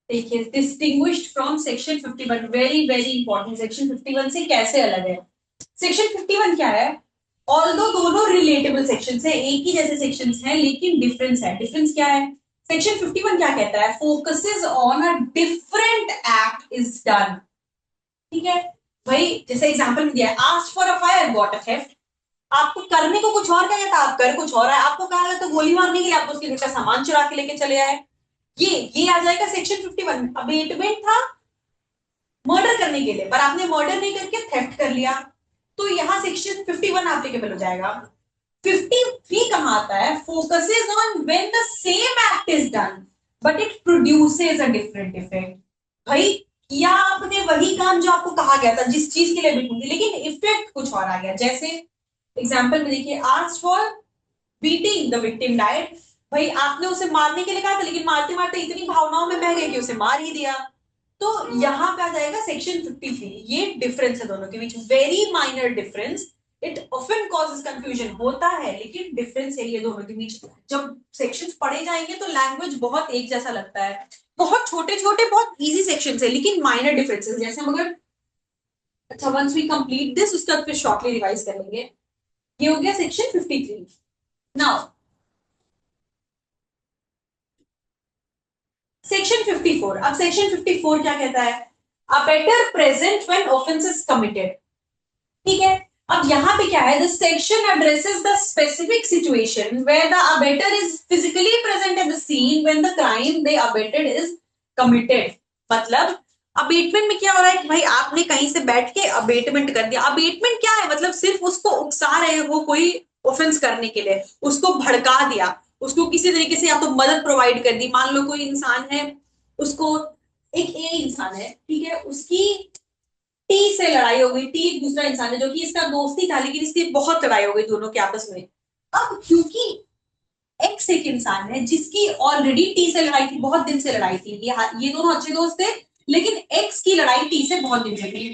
देखिए, distinguished from section 51, very very important, section 51 से कैसे अलग है। सेक्शन 51 क्या है, ऑल्दो दोनों रिलेटेबल सेक्शन है, एक ही जैसे सेक्शन हैं, लेकिन डिफरेंस है। डिफरेंस क्या है, सेक्शन 51 क्या कहता है, focuses on a different act is done. ठीक है भाई, जैसे एग्जांपल में दिया है, ask for a fire got a theft, आपको करने को कुछ और कहा था, आप कर कुछ और है, आपको कहा गया तो गोली मारने के लिए, आप उसके घर का सामान चुरा के लेके चले आए, ये आ जाएगा सेक्शन 51। अबेटमेंट था मर्डर करने के लिए, पर आपने मर्डर नहीं करके थेफ्ट कर लिया, तो यहां सेक्शन 51 एप्लीकेबल हो जाएगा। 53 कहां आता है, focuses on when the same act is done but it produces a different effect. भाई, किया आपने वही काम जो आपको कहा गया था, जिस चीज के लिए अबेटमेंट थी, लेकिन इफेक्ट कुछ और आ गया। जैसे एग्जाम्पल में देखिए, ask for beating the victim died, भाई आपने उसे मारने के लिए कहा था, लेकिन मारते मारते इतनी भावनाओं में बह गए कि उसे मार ही दिया। तो यहां पे आ जाएगा सेक्शन 53। ये डिफरेंस है दोनों के बीच, very minor difference, it often causes confusion, होता है लेकिन डिफरेंस है ये दोनों के बीच। जब सेक्शंस पढ़े जाएंगे तो लैंग्वेज बहुत एक जैसा लगता है, बहुत छोटे छोटे बहुत इजी सेक्शंस है, लेकिन माइनर डिफरेंसेस। जैसे हम अगर, अच्छा वंस वी कंप्लीट दिस, उसके बाद फिर शॉर्टली रिवाइज कर लेंगे। ये हो गया सेक्शन 53। Now section 54। अब सेक्शन 54 क्या कहता है, abettor present when offence is committed. ठीक है, अब यहां पे क्या है, the section addresses the specific situation where the abettor is physically present at the scene when the crime the abetted is committed. मतलब अबेटमेंट में क्या हो रहा है कि भाई आपने कहीं से बैठ के अबेटमेंट कर दिया। अबेटमेंट क्या है, मतलब सिर्फ उसको उकसा रहे हो कोई ऑफेंस करने के लिए, उसको भड़का दिया, उसको किसी तरीके से या तो मदद प्रोवाइड कर दी। मान लो कोई इंसान है, उसको एक ए इंसान है, ठीक है, उसकी टी से लड़ाई हो गई, टी एक दूसरा इंसान है जो कि इसका दोस्त ही था, लेकिन इसकी बहुत लड़ाई हो गई दोनों के आपस में। अब क्योंकि एक्स एक इंसान है जिसकी ऑलरेडी टी से लड़ाई थी, बहुत दिन से लड़ाई थी, ये दोनों अच्छे दोस्त थे, लेकिन एक्स की लड़ाई टी से बहुत दिन से थी।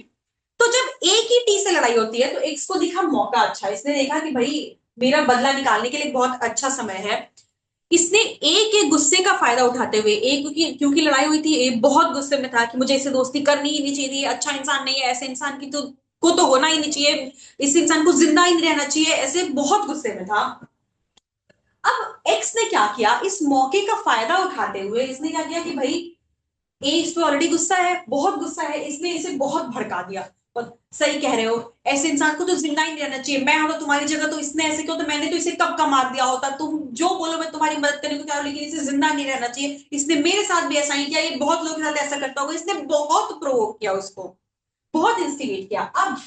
तो जब एक ही टी से लड़ाई होती है तो एक्स को दिखा मौका अच्छा, इसने देखा कि भाई मेरा बदला निकालने के लिए बहुत अच्छा समय है। इसने ए के गुस्से का फायदा उठाते हुए, ए क्योंकि लड़ाई हुई थी, ए बहुत गुस्से में था कि मुझे इससे दोस्ती करनी ही नहीं चाहिए थी, अच्छा इंसान नहीं है, ऐसे इंसान की तो को तो होना ही नहीं चाहिए, इस इंसान को जिंदा ही नहीं रहना चाहिए, ऐसे बहुत गुस्से में था। अब एक्स ने क्या किया, इस मौके का फायदा उठाते हुए इसने क्या किया कि भाई ए इस पे ऑलरेडी गुस्सा है, बहुत गुस्सा है, इसने इसे बहुत भड़का दिया। और सही कह रहे हो, ऐसे इंसान को तो जिंदा ही नहीं रहना चाहिए। मैं होता तुम्हारी जगह तो इसने ऐसे क्यों, तो मैंने तो इसे कब का मार दिया होता। तुम जो बोलो मैं तुम्हारी मदद करने को तैयार हूं, लेकिन इसे जिंदा नहीं रहना चाहिए, इसने मेरे साथ भी ऐसा ही किया, ये बहुत लोगों के साथ ऐसा करता होगा, इसने बहुत प्रोवोक किया उसको, बहुत इंस्टिगेट किया। अब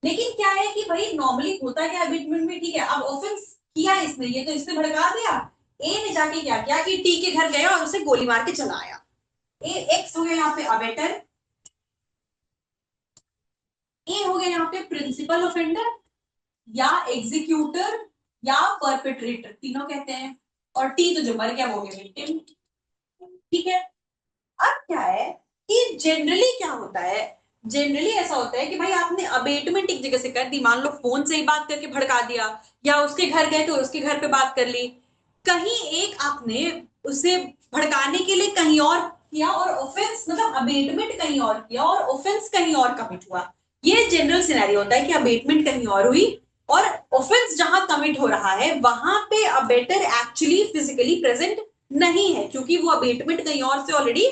लेकिन क्या है कि भाई नॉर्मली होता क्या अबिटमेंट में, ठीक है अब ऑफेंस किया इसने, ये तो इसने भड़का दिया। ए ने जाके क्या किया कि टी के घर गया और उसे गोली मार के चला आया। एक्स हो गया यहाँ पे अबेटर, ए हो गया यहाँ पे प्रिंसिपल ऑफेंडर या एग्जीक्यूटर या परपेट्रेटर, तीनों कहते हैं। और टी तो जो मर गया वो हो गया विक्टिम। ठीक है, अब क्या है कि जनरली क्या होता है, जनरली ऐसा होता है कि भाई आपने अबेटमेंट एक जगह से कर दी, मान लो फोन से ही बात करके भड़का दिया, या उसके घर गए तो उसके घर पे बात कर ली, कहीं एक आपने उसे भड़काने के लिए कहीं और किया और ऑफेंस मतलब अबेटमेंट कहीं और किया और ऑफेंस कहीं और कमिट हुआ। ये जनरल सिनेरियो होता है कि अबेटमेंट कहीं और हुई और ऑफेंस जहां कमिट हो रहा है वहां पे अबेटर एक्चुअली फिजिकली प्रेजेंट नहीं है, क्योंकि वो अबेटमेंट कहीं और से ऑलरेडी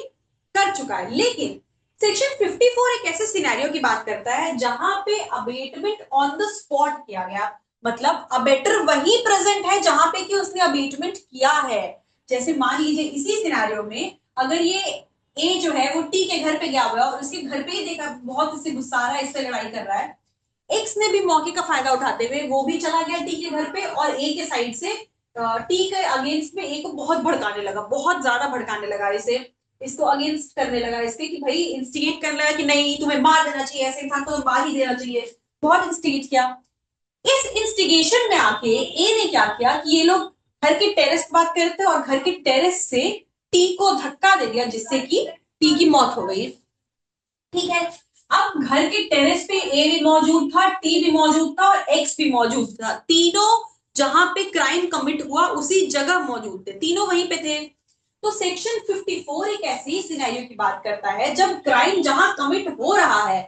कर चुका है। लेकिन सेक्शन 54 एक ऐसे सिनेरियो की बात करता है जहां पे अबेटमेंट ऑन द स्पॉट किया गया, मतलब अबेटर वही प्रेजेंट है जहां पे कि उसने अबेटमेंट किया है। जैसे मान लीजिए इसी सिनेरियो में अगर ये ए जो है वो टी के घर पे गया हुआ है और उसके घर पे ही देखा बहुत इससे गुस्सा आ रहा है, इससे लड़ाई कर रहा है, एक्स ने भी मौके का फायदा उठाते हुए वो भी चला गया टी के घर पे और ए के साइड से टी के अगेंस्ट में ए को बहुत भड़काने लगा, बहुत ज्यादा भड़काने लगा इसे, इसको अगेंस्ट करने लगा इसके कि भाई इंस्टिगेट करने लगा कि नहीं तुम्हें मार देना चाहिए, ऐसे इंसान को तो मार ही देना चाहिए, बहुत इंस्टिगेट किया। इस इंस्टिगेशन में आके ए ने क्या किया कि ये लोग घर के टेरेस बात करते और घर के टेरेस से टी को धक्का दे दिया जिससे कि टी की मौत हो गई। ठीक है, अब घर के टेरेस पे ए भी मौजूद था, टी भी मौजूद था और एक्स भी मौजूद था, तीनों जहां पे क्राइम कमिट हुआ उसी जगह मौजूद थे, तीनों वहीं पे थे। तो सेक्शन 54 एक ऐसी सिनेरियो की बात करता है जब क्राइम जहां कमिट हो रहा है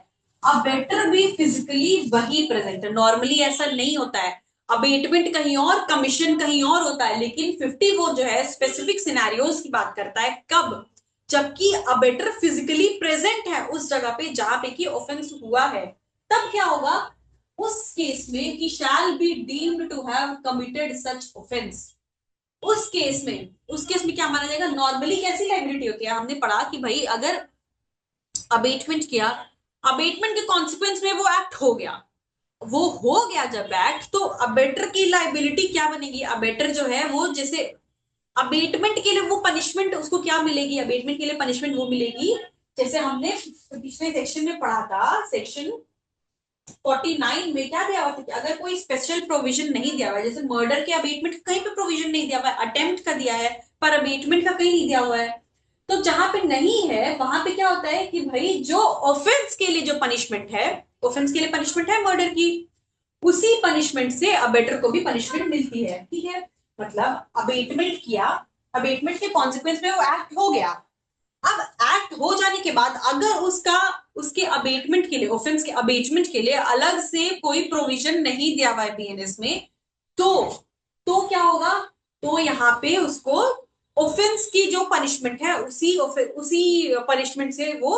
अबेटर भी फिजिकली वही प्रेजेंट है। नॉर्मली ऐसा नहीं होता है, अबेटमेंट कहीं और कमीशन कहीं और होता है, लेकिन 54 जो है स्पेसिफिक सिनेरियोज की बात करता है कब, जबकि अबेटर फिजिकली प्रेजेंट है उस जगह पे जहां पे कि ऑफेंस हुआ है। तब क्या होगा उस केस में कि shall be deemed to have committed such offence. उस केस में क्या माना जाएगा, नॉर्मली कैसी लाइबिलिटी होती है, हमने पढ़ा कि भाई अगर अबेटमेंट किया, अबेटमेंट के कॉन्सिक्वेंस में वो एक्ट हो गया, वो हो गया जब एक्ट, तो अबेटर की लाइबिलिटी क्या बनेगी, अबेटर जो है वो जैसे अबेटमेंट के लिए वो पनिशमेंट उसको क्या मिलेगी, अबेटमेंट के लिए पनिशमेंट वो मिलेगी जैसे हमने पिछले सेक्शन में पढ़ा था, सेक्शन 49 में क्या दिया हुआ था कि अगर कोई स्पेशल प्रोविजन नहीं दिया हुआ है, जैसे मर्डर के अबेटमेंट कहीं पे प्रोविजन नहीं दिया हुआ है, अटेम्प्ट का दिया है पर अबेटमेंट का कहीं नहीं दिया हुआ है, तो जहां पे नहीं है वहां पे क्या होता है कि भाई जो ऑफेंस के लिए जो पनिशमेंट है, ऑफेंस के लिए पनिशमेंट है मर्डर की, उसी पनिशमेंट से अबेटर को भी पनिशमेंट मिलती है। ठीक है, मतलब अबेटमेंट किया, अबेटमेंट के कॉन्सिक्वेंस में वो एक्ट हो गया, अब एक्ट हो जाने के बाद अगर उसका उसके अबेटमेंट के लिए, ऑफेंस के अबेटमेंट के लिए अलग से कोई प्रोविजन नहीं दिया हुआ है बीएनएस में, तो क्या होगा, तो यहाँ पे उसको ऑफेंस की जो पनिशमेंट है उसी पनिशमेंट से वो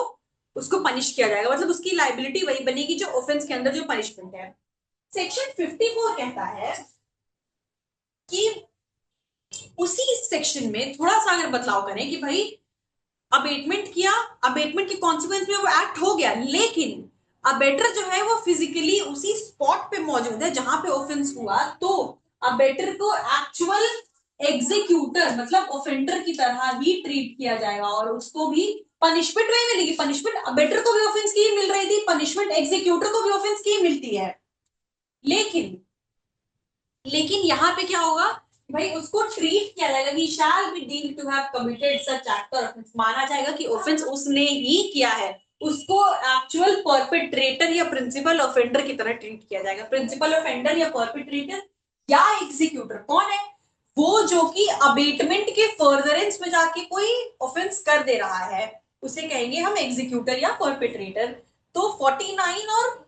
उसको पनिश किया जाएगा, मतलब उसकी लाइबिलिटी वही बनेगी जो ऑफेंस के अंदर जो पनिशमेंट है। सेक्शन 54 कहता है कि उसी सेक्शन में थोड़ा सा अगर बदलाव करें कि भाई अबेटमेंट किया, अबेटमेंट के कॉन्सिक्वेंस में वो एक्ट हो गया, लेकिन अबेटर जो है वो फिजिकली उसी स्पॉट पे मौजूद है जहां पे ऑफेंस हुआ, तो अबेटर को एक्चुअल एग्जीक्यूटर मतलब ऑफेंडर की तरह ही ट्रीट किया जाएगा और उसको भी पनिशमेंट वही मिलेगी, पनिशमेंट अबेटर को भी ऑफेंस की ही मिल रही थी, पनिशमेंट एग्जीक्यूटर को भी ऑफेंस की ही मिलती है। लेकिन लेकिन यहाँ पे क्या होगा भाई उसको ट्रीट किया जाएगा कि shall be deemed to have committed such act और ऑफेंस, माना जाएगा कि ऑफेंस उसने ही किया है, उसको एक्चुअल परपेट्रेटर या प्रिंसिपल ऑफेंडर की तरह ट्रीट किया जाएगा। प्रिंसिपल ऑफेंडर या परपेट्रेटर या एग्जीक्यूटर कौन है, वो जो कि अबेटमेंट के फर्दरेंस में जाके कोई ऑफेंस कर दे रहा है उसे कहेंगे हम एग्जीक्यूटर या परपेट्रेटर। तो 49 और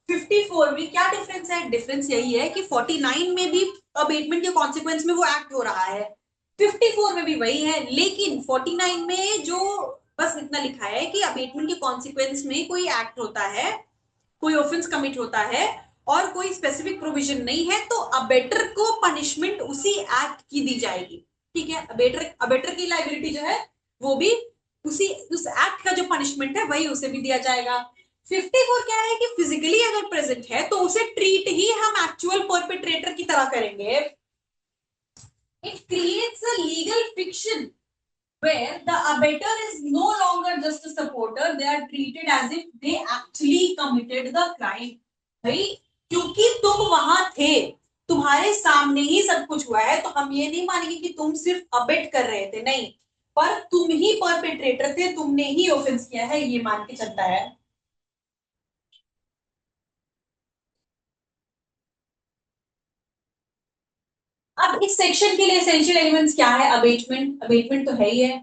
54 में क्या डिफरेंस है, डिफरेंस यही है कि 49 में भी अबेटमेंट के कॉन्सिक्वेंस में वो एक्ट हो रहा है, 54 में भी वही है, लेकिन 49 में जो बस इतना लिखा है कि अबेटमेंट के कॉन्सिक्वेंस में कोई एक्ट होता है, कोई ऑफेंस कमिट होता है और कोई स्पेसिफिक प्रोविजन नहीं है, तो अबेटर को पनिशमेंट उसी एक्ट की दी जाएगी। ठीक है, अबेटर अबेटर की लाइबिलिटी जो है वो भी उस एक्ट का जो पनिशमेंट है वही उसे भी दिया जाएगा। 54 क्या है कि फिजिकली अगर प्रेजेंट है तो उसे ट्रीट ही हम एक्चुअल परपेट्रेटर की तरह करेंगे। It creates a legal fiction where the abettor is no longer just a supporter, they are treated as if they actually committed the crime। भाई क्योंकि तुम वहां थे, तुम्हारे सामने ही सब कुछ हुआ है, तो हम ये नहीं मानेंगे कि तुम सिर्फ अबेट कर रहे थे, नहीं, पर तुम ही परपेट्रेटर थे, तुमने ही ऑफेंस किया है, ये मान के चलता है। अब इस सेक्शन के लिए एसेंशियल एलिमेंट्स क्या है? अबेटमेंट, अबेटमेंट तो है ही है।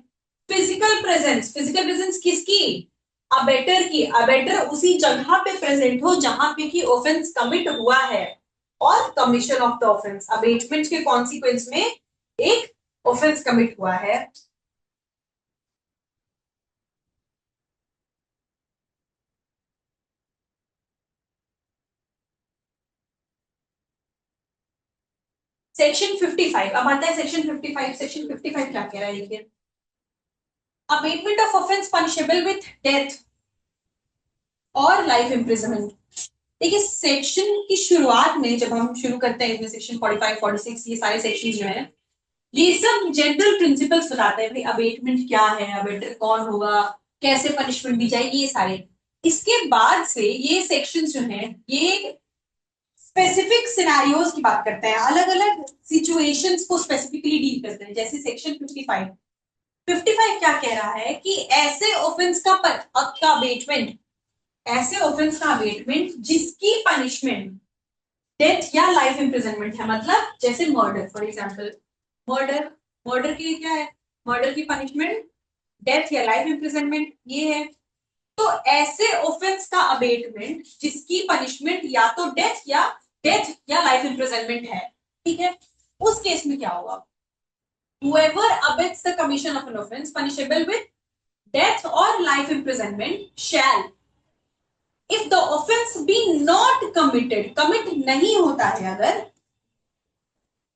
फिजिकल प्रेजेंस किसकी? अबेटर की। अबेटर उसी जगह पे प्रेजेंट हो जहां पे की ऑफेंस कमिट हुआ है, और commission of the offence, abetment के कॉन्सिक्वेंस में एक ऑफेंस कमिट हुआ है। सेक्शन 55 अब आता है। सेक्शन 55, सेक्शन 55 क्या कह रहा है देखिए। Abetment of offence punishable with death और लाइफ इम्प्रिजनमेंट। देखिए सेक्शन की शुरुआत में जब हम शुरू करते हैं, सेक्शन 45, 46, ये सारे सेक्शन जो है ये सब जनरल प्रिंसिपल्स बताते हैं, भाई अबेटमेंट क्या है, अबेटर कौन होगा, कैसे पनिशमेंट दी जाएगी, ये सारे। इसके बाद से ये सेक्शन जो है ये स्पेसिफिक सिनेरियोज की बात करते हैं, अलग अलग सिचुएशंस को स्पेसिफिकली डील करते हैं। जैसे सेक्शन 55, 55 क्या कह रहा है कि ऐसे ऑफेंस का अबेटमेंट, ऐसे ऑफेंस का अबेटमेंट जिसकी पनिशमेंट डेथ या लाइफ इम्प्रिजनमेंट है। मतलब जैसे murder, for example murder, murder की क्या है? मर्डर की पनिशमेंट डेथ या लाइफ इम्प्रिजनमेंट ये है। तो ऐसे ऑफेंस का अबेटमेंट जिसकी पनिशमेंट या तो डेथ या लाइफ इम्प्रिजनमेंट है, ठीक है, उस केस में क्या होगा? whoever abets the commission of an offense punishable with death or life imprisonment shall, if the offense be not committed, commit नहीं होता है अगर,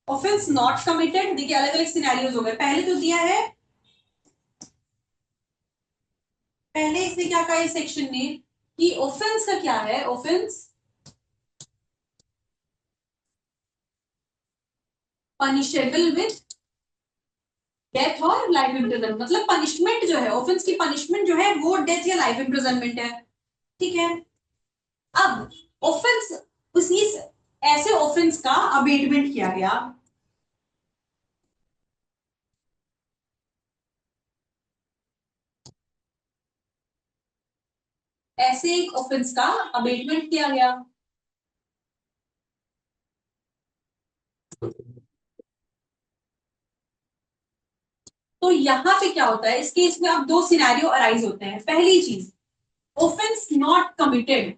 ऑफेंस नॉट कमिटेड, देखिए अलग अलग सिनेरियोज हो गए। पहले तो दिया है, पहले इसने क्या कहा इस सेक्शन ने कि ऑफेंस का क्या है, ऑफेंस पनिशेबल विद डेथ और लाइफ इम्प्रिजनमेंट। मतलब पनिशमेंट जो है, ऑफेंस की पनिशमेंट जो है वो डेथ या लाइफ इम्प्रिजनमेंट है। ठीक है, अब ऑफेंस, उसी ऐसे ऑफेंस का अबेटमेंट किया गया, ऐसे एक ऑफेंस का अबेटमेंट किया गया, तो यहां पे क्या होता है, इस केस में अब दो सिनेरियो अराइज होते हैं। पहली चीज, ऑफेंस नॉट कमिटेड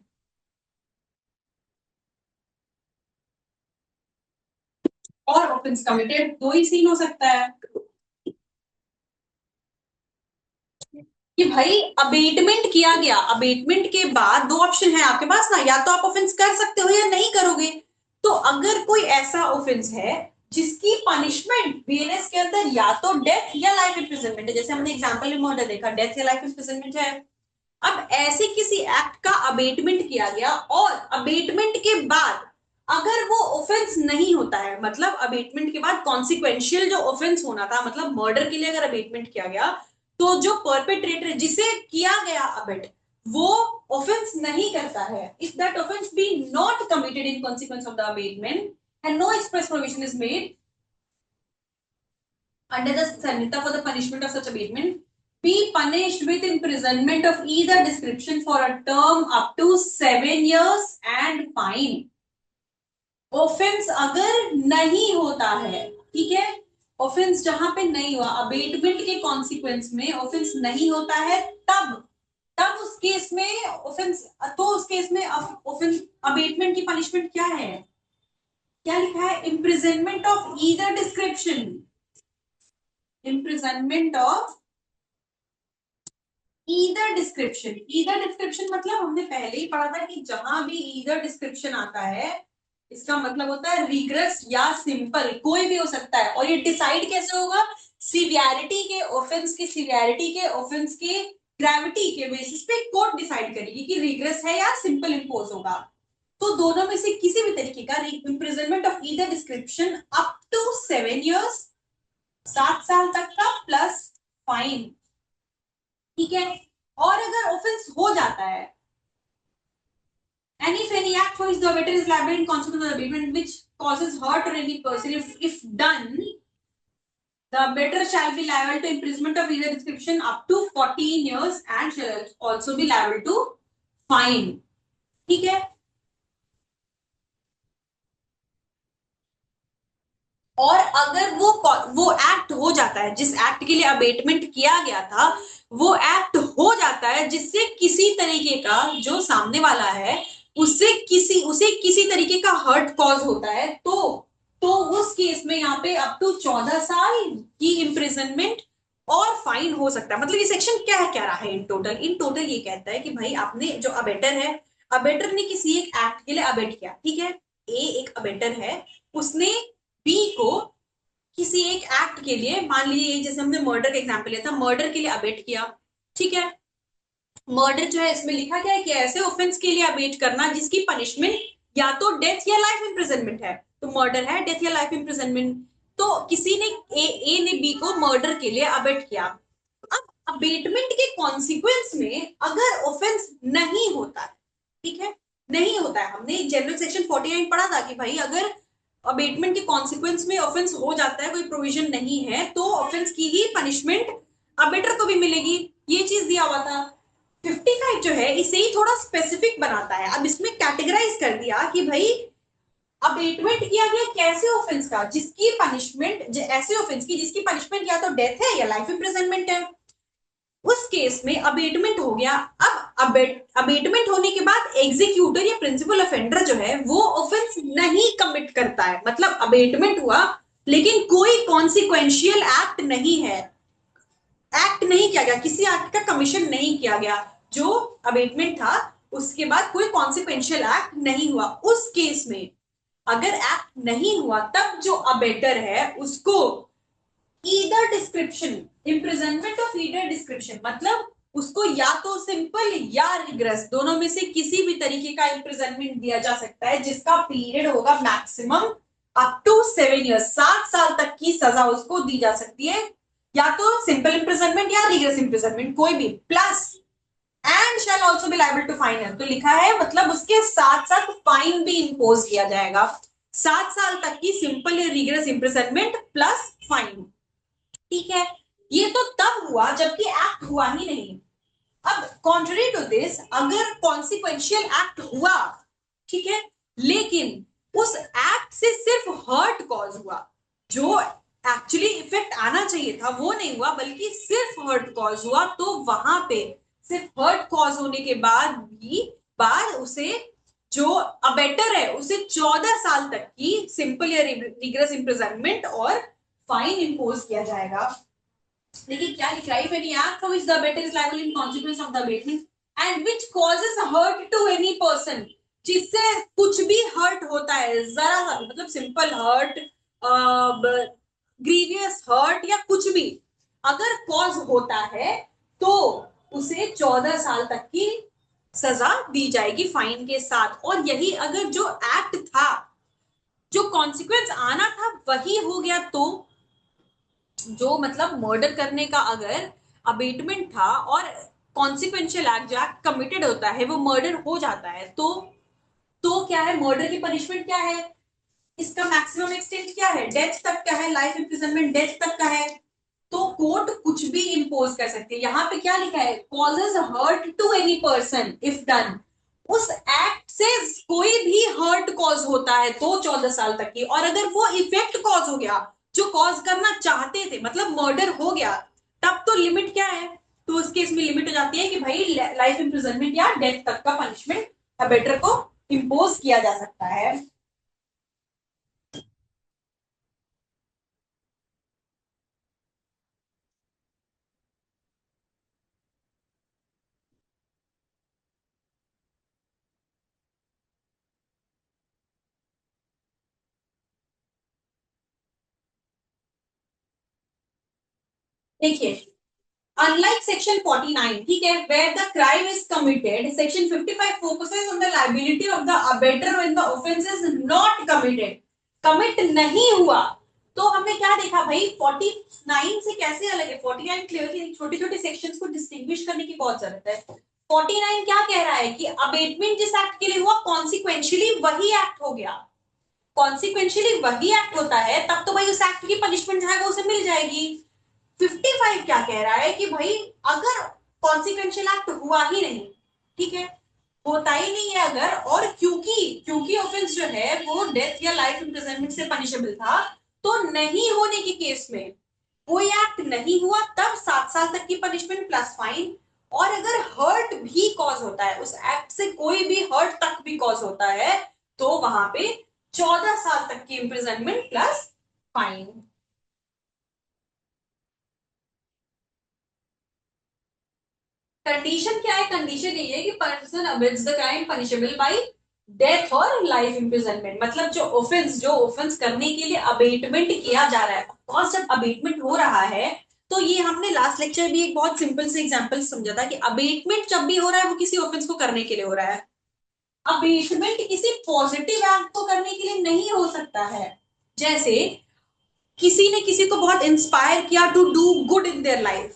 और ऑफेंस कमिटेड, दो ही सीन हो सकता है कि भाई अबेटमेंट किया गया, अबेटमेंट के बाद दो ऑप्शन है आपके पास ना, या तो आप ऑफेंस कर सकते हो या नहीं करोगे। तो अगर कोई ऐसा ऑफेंस है जिसकी पनिशमेंट बीएनएस के अंदर या तो डेथ या लाइफ इम्प्रिजनमेंट है, जैसे हमने एग्जांपल में मर्डर देखा, डेथ या लाइफ इम्प्रिजनमेंट है। अब ऐसे किसी एक्ट का अबेटमेंट किया गया और अबेटमेंट के बाद अगर वो ऑफेंस नहीं होता है, मतलब अबेटमेंट के बाद कॉन्सिक्वेंशियल जो ऑफेंस होना था, मतलब मर्डर के लिए अगर अबेटमेंट किया गया, तो जो परपेट्रेटर जिसे किया गया अबेट वो ऑफेंस नहीं करता है, if that offence be not committed in consequence of the abetment and no express provision is made under the Sanhita for the punishment of such abatement, be punished with imprisonment of either description for a term up to 7 years and fine। Offence अगर नहीं होता है, ठीक है, ऑफेंस जहां पे नहीं हुआ, अबेटमेंट के कॉन्सिक्वेंस में ऑफेंस नहीं होता है, तब तब उस केस में ऑफेंस, तो उस केस में ऑफेंस अबेटमेंट की पनिशमेंट क्या है? क्या लिखा है? Imprisonment of either description, imprisonment of either description मतलब हमने पहले ही पढ़ा था कि जहां भी ईदर डिस्क्रिप्शन आता है इसका मतलब होता है रिग्रेस या सिंपल, कोई भी हो सकता है। और ये डिसाइड कैसे होगा? सीवियरिटी के, ऑफेंस की सीवियरिटी के, ऑफेंस के ग्रेविटी के बेसिस पे कोर्ट डिसाइड करेगी कि रिग्रेस है या सिंपल इंपोज होगा। तो दोनों में से किसी भी तरीके का imprisonment of either description up to 7 years, 7 साल तक का, प्लस फाइन। ठीक है। और अगर ऑफेंस हो जाता है, and if any act for which the abettor is liable in consequence of the abatement which causes hurt to any person, if done, the abettor shall be liable to imprisonment of either description up to 14 years and shall also be liable to fine. ठीक है। और अगर वो एक्ट हो जाता है, जिस एक्ट के लिए अबेटमेंट किया गया था, वो एक्ट हो जाता है जिससे किसी तरीके का जो सामने वाला है उसे किसी तरीके का हर्ट कॉज होता है, तो उस केस में यहाँ पे अप टू 14 साल की इम्प्रिजनमेंट और फाइन हो सकता है। मतलब ये सेक्शन क्या रहा है इन टोटल ये कहता है कि भाई आपने जो अबेटर है, अबेटर ने किसी एक एक्ट के लिए अबेट किया, ठीक है, ए एक अबेटर है, उसने बी को किसी एक एक्ट के लिए, मान लीजिए जैसे हमने मर्डर का एग्जांपल लिया था, मर्डर के लिए अबेट किया, ठीक है। मर्डर जो है इसमें लिखा गया है कि ऐसे ऑफेंस के लिए अबेट करना जिसकी पनिशमेंट या तो डेथ या लाइफ इम्प्रिजनमेंट है, तो मर्डर है, डेथ या लाइफ इम्प्रिजनमेंट। तो किसी ने ए ने बी को मर्डर के लिए अबेट किया। अब अबेटमेंट के कॉन्सिक्वेंस में अगर ऑफेंस नहीं होता है, ठीक है, नहीं होता है, हमने जनरल सेक्शन 49 पढ़ा था कि भाई अगर अबेटमेंट के कॉन्सिक्वेंस में ऑफेंस हो जाता है, कोई प्रोविजन नहीं है, तो ऑफेंस की ही पनिशमेंट अबेटर को भी मिलेगी, ये चीज दिया हुआ था। 55 जो है इसे ही थोड़ा स्पेसिफिक बनाता है। अब इसमें कैटेगराइज कर दिया कि भाई अबेटमेंट किया गया कैसे ऑफेंस का जिसकी पनिशमेंट, ऐसे ऑफेंस की जिसकी पनिशमेंट या तो डेथ है या लाइफ इम्प्रिजनमेंट है, उस केस में अबेटमेंट हो गया। अब अबेटमेंट होने के बाद एग्जीक्यूटर या प्रिंसिपल ऑफेंडर जो है वो ऑफेंस नहीं कमिट करता है, मतलब अबेटमेंट हुआ लेकिन कोई कॉन्सिक्वेंशियल एक्ट नहीं है, एक्ट नहीं किया गया, किसी एक्ट का कमीशन नहीं किया गया, जो अबेटमेंट था उसके बाद कोई कॉन्सिक्वेंशियल एक्ट नहीं हुआ, उस केस में अगर एक्ट नहीं हुआ तब जो अबेटर है उसको either description, imprisonment of either description, मतलब उसको या तो सिंपल या रिग्रेस, दोनों में से किसी भी तरीके का इम्प्रिजनमेंट दिया जा सकता है जिसका पीरियड होगा मैक्सिमम अप टू 7 years, 7 साल तक की सजा उसको दी जा सकती है, या तो सिंपल इम्प्रिजनमेंट या रिग्रेस इम्प्रिजनमेंट, कोई भी, plus and shall also be liable to fine, तो लिखा है मतलब उसके साथ साथ फाइन भी इंपोज किया जाएगा, 7 साल तक की सिंपल या रिग्रेस इम्प्रिजनमेंट प्लस फाइन। ठीक है। ये तो तब हुआ जबकि एक्ट हुआ ही नहीं। अब कॉन्ट्ररी टू दिस, अगर कॉन्सिक्वेंशियल एक्ट हुआ, ठीक है, लेकिन उस एक्ट से सिर्फ हर्ट कॉज हुआ, जो एक्चुअली इफेक्ट आना चाहिए था वो नहीं हुआ बल्कि सिर्फ हर्ट कॉज हुआ, तो वहां पे सिर्फ हर्ट कॉज होने के बाद उसे जो अबेटर है उसे 14 साल तक की सिंपल या रिग्रेस इम्प्रिजनमेंट और फाइन इंपोज किया जाएगा। देखिए क्या लिख रहा है, any act for which the abettor is liable in consequence of the abatement and which causes hurt to any person, जिससे कुछ भी हर्ट होता है, जरा सा भी, मतलब सिंपल हर्ट, ग्रीवियस हर्ट या कुछ भी अगर कॉज होता है तो उसे 14 साल तक की सजा दी जाएगी फाइन के साथ। और यही अगर जो एक्ट था, जो कॉन्सिक्वेंस आना था वही हो गया, तो जो मतलब मर्डर करने का अगर अबेटमेंट था और कॉन्सिक्वेंशियल एक्ट जो एक्ट कमिटेड होता है वो मर्डर हो जाता है, तो क्या है, मर्डर की पनिशमेंट क्या है, इसका मैक्सिमम एक्सटेंट क्या है, डेथ तक का है, लाइफ इम्प्रिजनमेंट डेथ तक का है, तो कोर्ट कुछ भी इंपोज कर सकती है। यहाँ पे क्या लिखा है, causes hurt to any person if done, उस एक्ट से कोई भी हर्ट कॉज होता है तो 14 साल तक की, और अगर वो इफेक्ट कॉज हो गया जो कॉज करना चाहते थे, मतलब मर्डर हो गया, तब तो लिमिट क्या है, तो उस केस में लिमिट हो जाती है कि भाई लाइफ इम्प्रिजनमेंट या डेथ तक का पनिशमेंट अबेटर को इंपोज किया जा सकता है। देखिए, अनलाइक सेक्शन 49, ठीक है, where the crime is committed, section 55 focuses on the liability of the abettor when the offense is not committed, commit नहीं हुआ। तो हमने क्या देखा भाई, 49 से कैसे अलग है? 49 क्लियरली छोटे छोटे सेक्शंस को डिस्टिंग्विश करने की बहुत जरूरत है। 49 क्या कह रहा है कि अबेटमेंट जिस एक्ट के लिए हुआ, कॉन्सिक्वेंशियली वही एक्ट हो गया। कॉन्सिक्वेंशियली वही एक्ट होता है, तब तो भाई उस एक्ट की पनिशमेंट जो है वो उसे मिल जाएगी। 55 क्या कह रहा है कि भाई अगर कॉन्सिक्वेंशियल एक्ट हुआ ही नहीं, ठीक है, होता ही नहीं है अगर, और क्योंकि क्योंकि ऑफेंस जो है वो डेथ या लाइफ इम्प्रिजनमेंट से पनिशेबल था, तो नहीं होने के केस में, कोई एक्ट नहीं हुआ तब 7 साल तक की पनिशमेंट प्लस फाइन। और अगर हर्ट भी कॉज होता है, उस एक्ट से कोई भी हर्ट तक भी कॉज होता है, तो वहां पे 14 साल तक की इम्प्रिजनमेंट प्लस फाइन। कंडीशन क्या है? कंडीशन ये है कि person amidst the crime punishable by death और लाइफ इम्प्रिजनमेंट। मतलब जो ऑफेंस करने के लिए अबेटमेंट किया जा रहा है, और जब अबेटमेंट हो रहा है, तो ये हमने लास्ट लेक्चर भी एक बहुत सिंपल से एग्जांपल समझा था कि अबेटमेंट जब भी हो रहा है वो किसी ऑफेंस को करने के लिए हो रहा है। अबेटमेंट किसी पॉजिटिव एक्ट को करने के लिए नहीं हो सकता है। जैसे किसी ने किसी को बहुत इंस्पायर किया to do good in their life,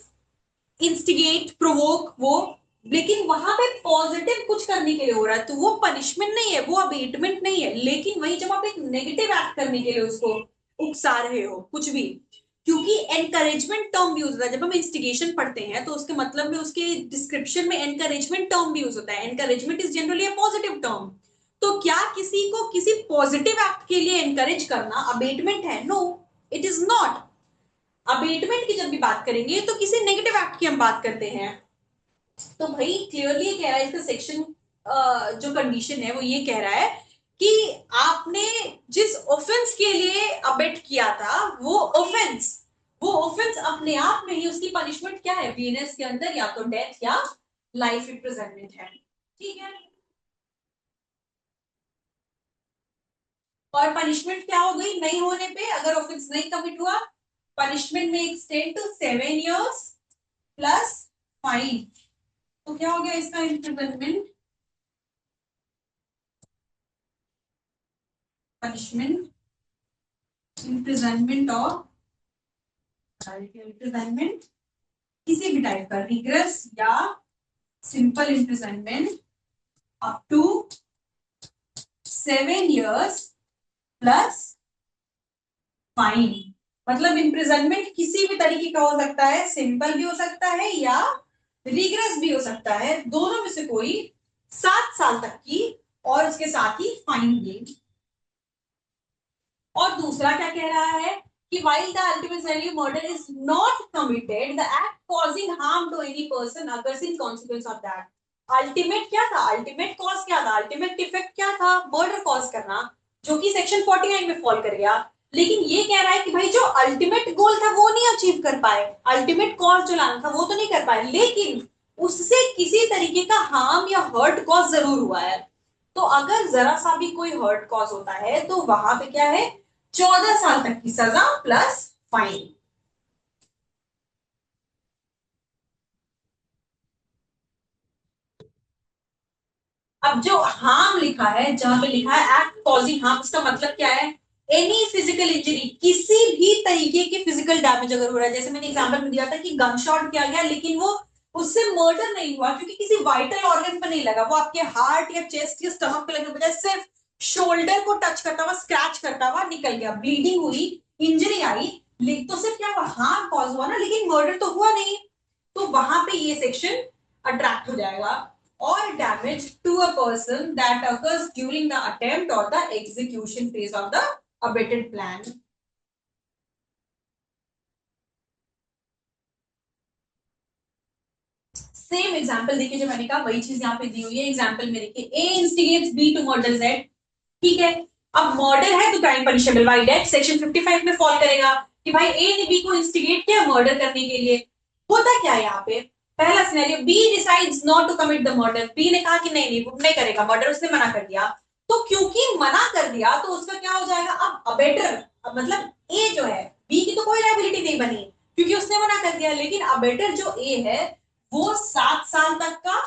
instigate provoke वो, लेकिन वहां पे पॉजिटिव कुछ करने के लिए हो रहा है, तो वो पनिशमेंट नहीं है, वो अबेटमेंट नहीं है। लेकिन वही जब आप एक नेगेटिव एक्ट करने के लिए उसको उकसा रहे हो कुछ भी, क्योंकि एनकरेजमेंट टर्म भी यूज होता है। जब हम इंस्टिगेशन पढ़ते हैं तो उसके मतलब में, उसके डिस्क्रिप्शन में एनकरेजमेंट टर्म भी यूज होता है। Encouragement is generally a positive term. तो क्या किसी को किसी पॉजिटिव एक्ट के लिए एनकरेज करना अबेटमेंट है? No, it is not. Abetment की जब भी बात करेंगे तो किसी नेगेटिव एक्ट की हम बात करते हैं। तो भाई क्लियरली कह रहा है इसका सेक्शन, जो कंडीशन है वो ये कह रहा है कि आपने जिस ऑफेंस के लिए अबेट किया था, वो ऑफेंस अपने आप में ही उसकी पनिशमेंट क्या है बीएनएस के अंदर, या तो डेथ या लाइफ इम्प्रिजनमेंट है। ठीक है, और पनिशमेंट क्या हो गई नहीं होने पे, अगर ऑफेंस नहीं कमिट हुआ, पनिशमेंट में extend to 7 years plus fine. तो क्या हो गया इसका इम्प्रिजनमेंट, पनिशमेंट, इम्प्रिजनमेंट और इम्प्रिजनमेंट किसी भी टाइप का, रिग्रेस या simple imprisonment up to 7 years plus fine. मतलब इम्प्रिजनमेंट किसी भी तरीके का हो सकता है, सिंपल भी हो सकता है या रिग्रेस भी हो सकता है, दोनों में से कोई, 7 साल तक की, और उसके साथ ही फाइन भी। और दूसरा क्या कह रहा है कि while the ultimate value murder is not committed, the act causing harm to any person occurs in consequence of that। Ultimate क्या था? अल्टीमेट कॉज क्या था? अल्टीमेट इफेक्ट क्या था? मर्डर कॉज करना, जो कि सेक्शन 49 में फॉल कर गया। लेकिन ये कह रहा है कि भाई जो अल्टीमेट गोल था वो नहीं अचीव कर पाए, अल्टीमेट कॉज जो लाना था वो तो नहीं कर पाए, लेकिन उससे किसी तरीके का हार्म या हर्ट कॉज जरूर हुआ है। तो अगर जरा सा भी कोई हर्ट कॉज होता है तो वहां पे क्या है, 14 साल तक की सजा प्लस फाइन। अब जो हार्म लिखा है, जहां पे लिखा है एक्ट कॉजिंग हार्म, उसका मतलब क्या है? एनी फिजिकल इंजरी, किसी भी तरीके के फिजिकल डैमेज अगर हो रहा है, जैसे मैंने एग्जांपल में दिया था कि गन शॉट किया गया लेकिन वो उससे मर्डर नहीं हुआ क्योंकि किसी वाइटल ऑर्गन पर नहीं लगा, वो आपके हार्ट या चेस्ट या स्टमक पे लगने के बजाय सिर्फ शोल्डर को टच करता हुआ, स्क्रैच करता हुआ निकल गया, ब्लीडिंग हुई, इंजरी आई, तो सिर्फ क्या हुआ, हार्म कॉज हुआ ना, लेकिन मर्डर तो हुआ नहीं। तो वहां पे ये सेक्शन अट्रैक्ट हो जाएगा। or damage to a person that occurs during the attempt or the execution phase of the abetted plan। Same example देखिए, जो मैंने कहा वही चीज यहाँ पे दी हुई है। एग्जांपल में देखिए, A instigates B to murder Z, ठीक है। अब मर्डर है तो crime punishable by death, section 55 में फॉल करेगा कि भाई ए ने बी को इंस्टिगेट किया मर्डर करने के लिए। होता क्या है यहाँ पे, पहला scenario, B decides not to commit the murder, B ने कहा कि नहीं नहीं वो नहीं करेगा मर्डर, उसने मना कर दिया। तो क्योंकि मना कर दिया तो उसका क्या हो जाएगा, अब अबेटर, अब मतलब ए जो है, बी की तो कोई लायबिलिटी नहीं बनी, क्योंकि उसने मना कर दिया। लेकिन अबेटर जो ए है वो 7 साल तक का,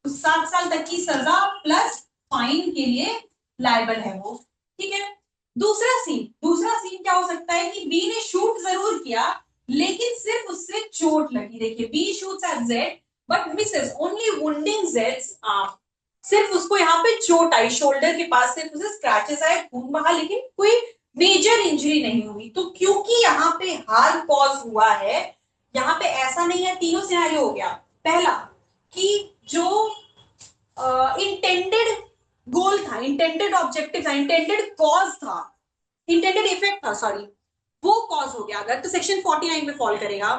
7 साल तक की सजा प्लस फाइन के लिए लायबल है वो। ठीक है। दूसरा सीन क्या हो सकता है कि बी ने शूट जरूर किया लेकिन सिर्फ उससे चोट लगी। देखिए B shoots at Z but misses only wounding जेड्स आर्म। सिर्फ उसको यहाँ पे चोट आई, शोल्डर के पास सिर्फ उसे स्क्रैचेस आए, खून बहा, लेकिन कोई मेजर इंजरी नहीं हुई। तो क्योंकि यहाँ पे हार्म कॉज हुआ है, यहाँ पे ऐसा नहीं है, तीनों सिनेरियो हो गया। पहला कि जो इंटेंडेड गोल था, इंटेंडेड ऑब्जेक्टिव था, इंटेंडेड कॉज था, इंटेंडेड इफेक्ट था, सॉरी, वो कॉज हो गया अगर, तो सेक्शन 49 में फॉल करेगा।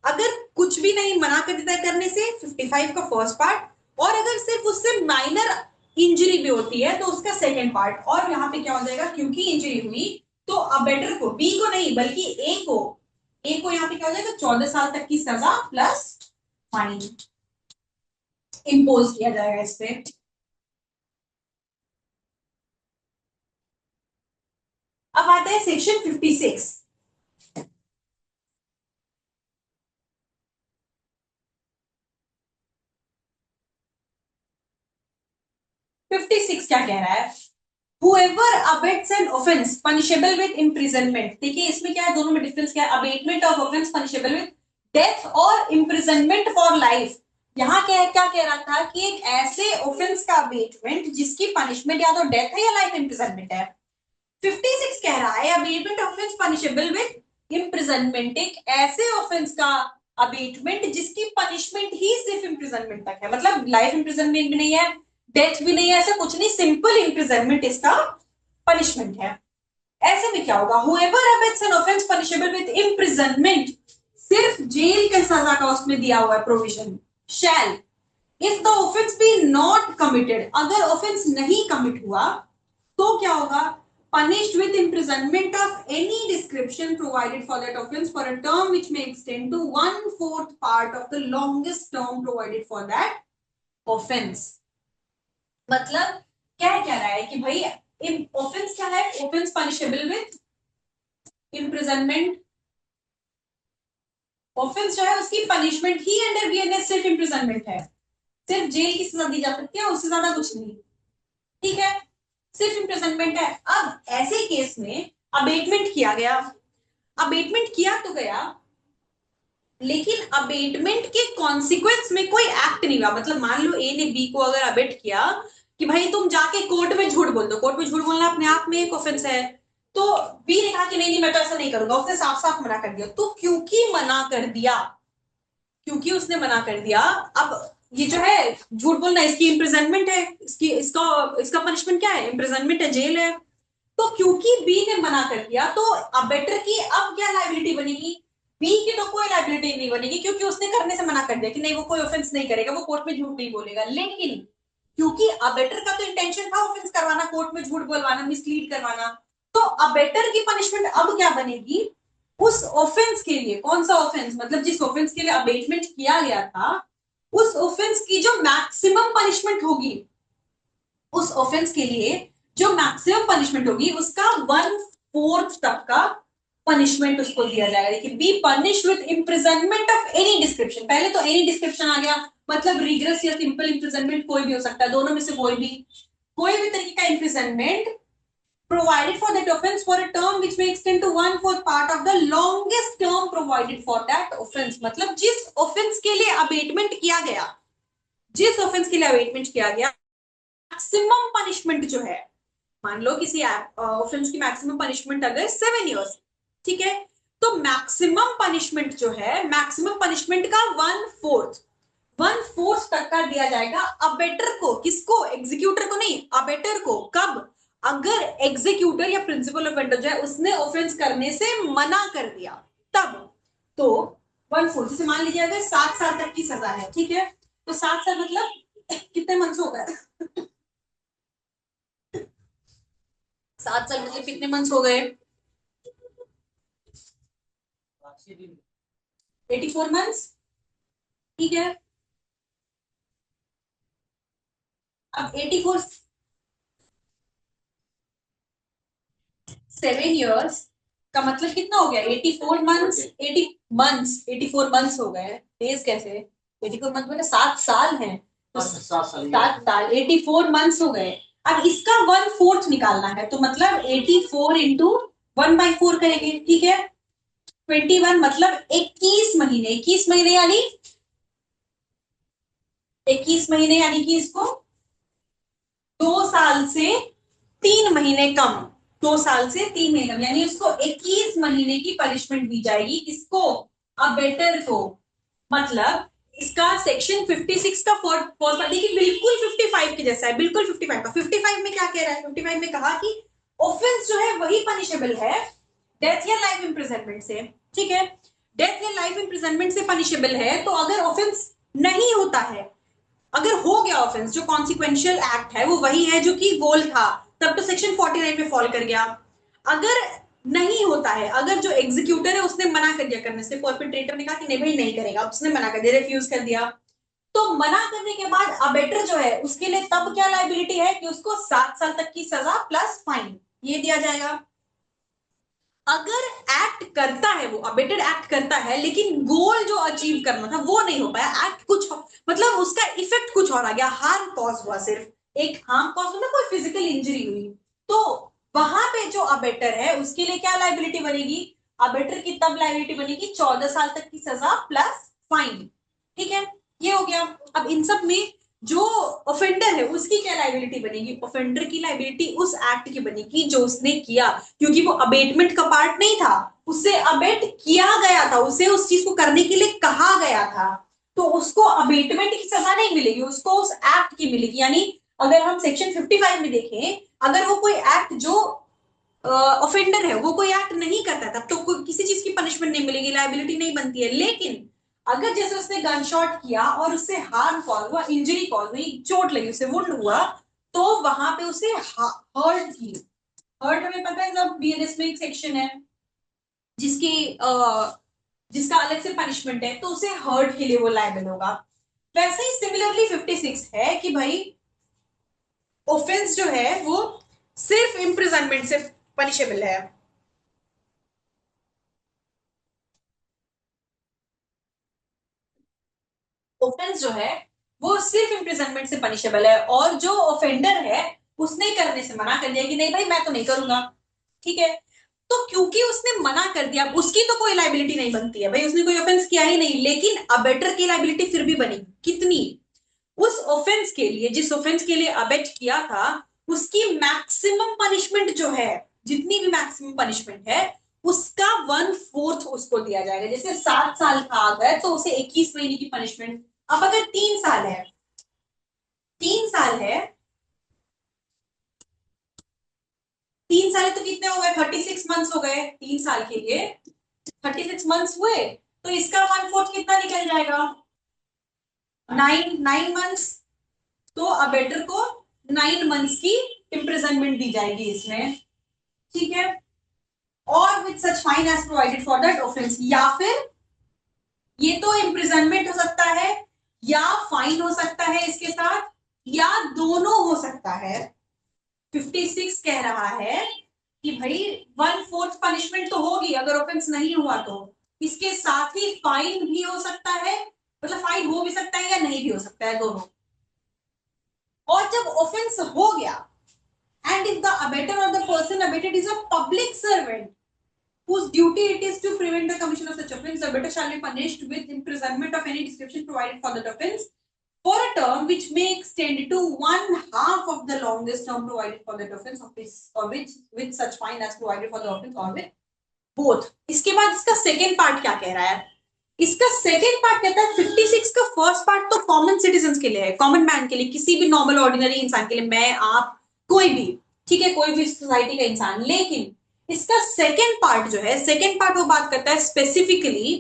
अगर कुछ भी नहीं मना कर देता है करने से, 55 का फर्स्ट पार्ट, और अगर सिर्फ उससे माइनर इंजरी भी होती है तो उसका सेकेंड पार्ट। और यहाँ पे क्या हो जाएगा, क्योंकि इंजरी हुई तो अबेटर को, बी को नहीं बल्कि ए को यहाँ पे क्या हो जाएगा, 14 साल तक की सजा प्लस फाइन इम्पोज किया जाएगा इस पे। अब आता है सेक्शन 56। 56 क्या कह रहा है, whoever abets an offense punishable with imprisonment। देखिए इसमें क्या है, दोनों में डिफरेंस क्या है, abetment of offence punishable with death और इम्प्रिजनमेंट फॉर लाइफ। यहाँ क्या कह रहा था कि एक ऐसे ऑफेंस का अबेटमेंट जिसकी पनिशमेंट या तो डेथ है या लाइफ इम्प्रिजनमेंट है। 56 कह रहा है abetment offence punishable with imprisonment, एक ऐसे ऑफेंस का अबेटमेंट जिसकी पनिशमेंट ही सिर्फ इम्प्रिजनमेंट तक है, मतलब लाइफ इम्प्रिजनमेंट भी नहीं है, डेथ भी नहीं है, ऐसा कुछ नहीं, सिंपल इम्प्रिजनमेंट इसका पनिशमेंट है। ऐसे में क्या होगा, whoever abets an offense punishable with imprisonment, सिर्फ जेल के सजा का उसमें दिया हुआ है provision, shall if the offense be not committed, अगर ऑफेंस नहीं कमिट हुआ तो क्या होगा, punished with imprisonment of any description provided for that offense for a term which may extend to 1/4 part of the longest term provided for that offense। मतलब क्या कह रहा है कि भाई ऑफेंस क्या है, offence punishable with imprisonment, offence जो है उसकी पनिशमेंट ही अंडर बीएनएस सिर्फ इम्प्रिजनमेंट है, सिर्फ जेल की सजा दी जा सकती है, उससे ज्यादा कुछ नहीं। ठीक है, सिर्फ इम्प्रिजनमेंट है। अब ऐसे केस में अबेटमेंट किया गया, अबेटमेंट किया तो गया, लेकिन अबेटमेंट के कॉन्सिक्वेंस में कोई एक्ट नहीं हुआ। मतलब मान लो ए ने बी को अगर अबेट किया कि भाई तुम जाके कोर्ट में झूठ बोल दो, कोर्ट में झूठ बोलना अपने आप में एक ऑफेंस है, तो बी ने कहा कि नहीं नहीं मैं तो ऐसा नहीं करूंगा, उसने साफ साफ मना कर दिया। तो क्योंकि मना कर दिया, क्योंकि उसने मना कर दिया, अब ये जो है झूठ बोलना, इसकी इम्प्रिजनमेंट है, इसकी इसका इसका पनिशमेंट क्या है, इम्प्रिजनमेंट है, जेल है। तो क्योंकि बी ने मना कर दिया तो अबेटर की अब क्या लाइबिलिटी बनेगी, बी की तो कोई लाइबिलिटी नहीं बनेगी क्योंकि उसने करने से मना कर दिया कि नहीं वो कोई ऑफेंस नहीं करेगा, वो कोर्ट में झूठ नहीं बोलेगा। लेकिन क्योंकि अबेटर का तो इंटेंशन था ऑफेंस करवाना, कोर्ट में झूठ बोलवाना, मिसलीड करवाना, तो अबेटर की पनिशमेंट अब क्या बनेगी, उस ऑफेंस के लिए, कौन सा ऑफेंस, मतलब जिस ऑफेंस के लिए अबेटमेंट किया गया था उस ऑफेंस की जो मैक्सिमम पनिशमेंट होगी, उस ऑफेंस के लिए जो मैक्सिमम पनिशमेंट होगी उसका 1/4 तक का पनिशमेंट उसको दिया जाएगा। देखिए be punish with imprisonment of any description, पहले तो एनी डिस्क्रिप्शन आ गया, मतलब रिग्रेस या सिंपल इम्प्रिजनमेंट कोई भी हो सकता है, दोनों में से कोई भी तरीके का imprisonment provided for that offense for a term which may extend to 1/4 part of the longest term provided for that offense। मतलब जिस offense के लिए अबेटमेंट किया गया, जिस offense के लिए अबेटमेंट किया गया, मैक्सिमम पनिशमेंट जो है, मान लो किसी ऑफेंस की मैक्सिमम पनिशमेंट अगर 7 years, ठीक है, तो मैक्सिमम पनिशमेंट जो है, मैक्सिमम पनिशमेंट का 1/4 तक का दिया जाएगा अबेटर को। किसको, एग्जीक्यूटर को नहीं, अबेटर को। कब, अगर एग्जीक्यूटर या प्रिंसिपल ऑफेंडर जो है उसने ऑफेंस करने से मना कर दिया तब। तो 1/4, जैसे मान लीजिए अगर 7 साल तक की सजा है, ठीक है, तो 7 साल मतलब कितने मंथ्स हो गए, 7 साल मतलब कितने मंथ्स हो गए, 84 मंथ्स। ठीक है, अब 7 years का मतलब कितना हो गया 84 मंथ्स 84 मंथ्स हो गए डेज कैसे 84 मंथ मतलब 7 साल है तो 7 साल 84 मंथ्स हो गए। अब इसका 1/4 निकालना है तो मतलब 84 इंटू 1/4 करेंगे ठीक है 21 मतलब 21 महीने यानी 21 महीने यानी कि इसको 2 साल से 3 महीने कम 2 साल से 3 महीने कम यानी उसको 21 महीने की पनिशमेंट दी जाएगी किसको अबेटर को मतलब इसका सेक्शन 56 का फोर्थ देखिए बिल्कुल 55 के जैसा है बिल्कुल 55 का 55 में क्या कह रहा है 55 में कहा कि ऑफेंस जो है वही पनिशेबल है डेथ या लाइफ इम्प्रिजनमेंट से ठीक है डेथ या लाइफ इम्प्रिजनमेंट से पनिशेबल है तो अगर ऑफेंस नहीं होता है अगर हो गया ऑफेंस जो कॉन्सिक्वेंशियल एक्ट है वो वही है जो कि गोल था तब तो सेक्शन 49 में फॉल कर गया अगर नहीं होता है अगर जो एग्जीक्यूटर है उसने मना कर दिया करने से परपेट्रेटर ने कहा कि नहीं भाई नहीं करेगा उसने मना कर दिया रिफ्यूज कर दिया तो मना करने के बाद अबेटर जो है उसके लिए तब क्या लाइबिलिटी है कि उसको 7 साल तक की सजा प्लस फाइन ये दिया जाएगा अगर एक्ट करता है वो अबेटेड एक्ट करता है लेकिन गोल जो अचीव करना था वो नहीं हो पाया एक्ट कुछ मतलब उसका इफेक्ट कुछ और आ गया हार्म कॉज हुआ सिर्फ एक हार्म कॉज हुआ कोई फिजिकल इंजरी हुई तो वहां पे जो अबेटर है उसके लिए क्या लाइबिलिटी बनेगी अबेटर की तब लाइबिलिटी बनेगी 14 साल तक की सजा प्लस फाइन ठीक है ये हो गया अब इन सब में जो ऑफेंडर है उसकी क्या लाइबिलिटी बनेगी ऑफेंडर की लाइबिलिटी उस एक्ट की बनेगी जो उसने किया क्योंकि वो अबेटमेंट का पार्ट नहीं था उससे अबेट किया गया था उसे उस चीज को करने के लिए कहा गया था तो उसको अबेटमेंट की सजा नहीं मिलेगी उसको उस एक्ट की मिलेगी यानी अगर हम सेक्शन 55 में देखें अगर वो कोई एक्ट जो ऑफेंडर है वो कोई एक्ट नहीं करता तब तो किसी चीज की पनिशमेंट नहीं मिलेगी लाइबिलिटी नहीं बनती है लेकिन अगर जैसे उसने गन शॉट किया और उससे हार्म कॉज हुआ इंजरी कॉज हुई चोट लगी उसे वुंड हुआ तो वहां पे उसे हर्ट की हर्ट हमें पता है जब बीएनएस में एक सेक्शन है जिसकी जिसका अलग से पनिशमेंट है तो उसे हर्ट के लिए वो लायबल होगा वैसे ही सिमिलरली 56 है कि भाई ऑफेंस जो है वो सिर्फ इम्प्रिजनमेंट से पनिशेबल है ऑफेंस जो है वो सिर्फ इम्प्रिजनमेंट से पनिशेबल है और जो ऑफेंडर है उसने करने से मना कर दिया कि नहीं भाई मैं तो नहीं करूंगा ठीक है तो क्योंकि उसने मना कर दिया उसकी तो कोई लाइबिलिटी नहीं बनती है भाई उसने कोई ऑफेंस किया ही नहीं लेकिन अबेटर की लाइबिलिटी फिर भी बनेगी कितनी उस ऑफेंस के लिए जिस ऑफेंस के लिए अबेट किया था उसकी मैक्सिमम पनिशमेंट जो है जितनी भी मैक्सिमम पनिशमेंट है उसका 1/4 उसको दिया जाएगा जैसे 7 साल का आ गया तो उसे 21 महीने की पनिशमेंट अब अगर 3 साल है 3 साल है 3 साल है तो कितने हो गए 36 मंथ्स हो गए 3 साल के लिए 36 मंथ्स हुए तो इसका 1/4 कितना निकल जाएगा 9 मंथ्स तो अबेटर को 9 मंथ्स की इम्प्रिजनमेंट दी जाएगी इसमें ठीक है और with such fine as provided for that offence या फिर ये तो इम्प्रिजनमेंट हो सकता है या फाइन हो सकता है इसके साथ या दोनों हो सकता है 56 कह रहा है कि भाई 1/4 पनिशमेंट तो होगी अगर ऑफेंस नहीं हुआ तो इसके साथ ही फाइन भी हो सकता है मतलब फाइन हो भी सकता है या नहीं भी हो सकता है दोनों और जब ऑफेंस हो गया एंड इफ द अबेटर और the person abetted is a public servant whose duty it is to prevent the commission of such offence, the abettor shall be punished with imprisonment of any description provided for that offence for a term which may extend to 1/2 of the longest term provided for that offence of this or which with such fine as provided for the offence or with both. इसके बाद इसका सेकेंड पार्ट क्या कह रहा है इसका सेकेंड पार्ट कहता है 56 का फर्स्ट पार्ट तो कॉमन सिटीजन के लिए है कॉमन मैन के लिए किसी भी नॉर्मल ऑर्डिनरी इंसान के लिए मैं आप कोई भी ठीक है कोई भी सोसाइटी का इंसान लेकिन इसका सेकेंड पार्ट जो है सेकेंड पार्ट वो बात करता है स्पेसिफिकली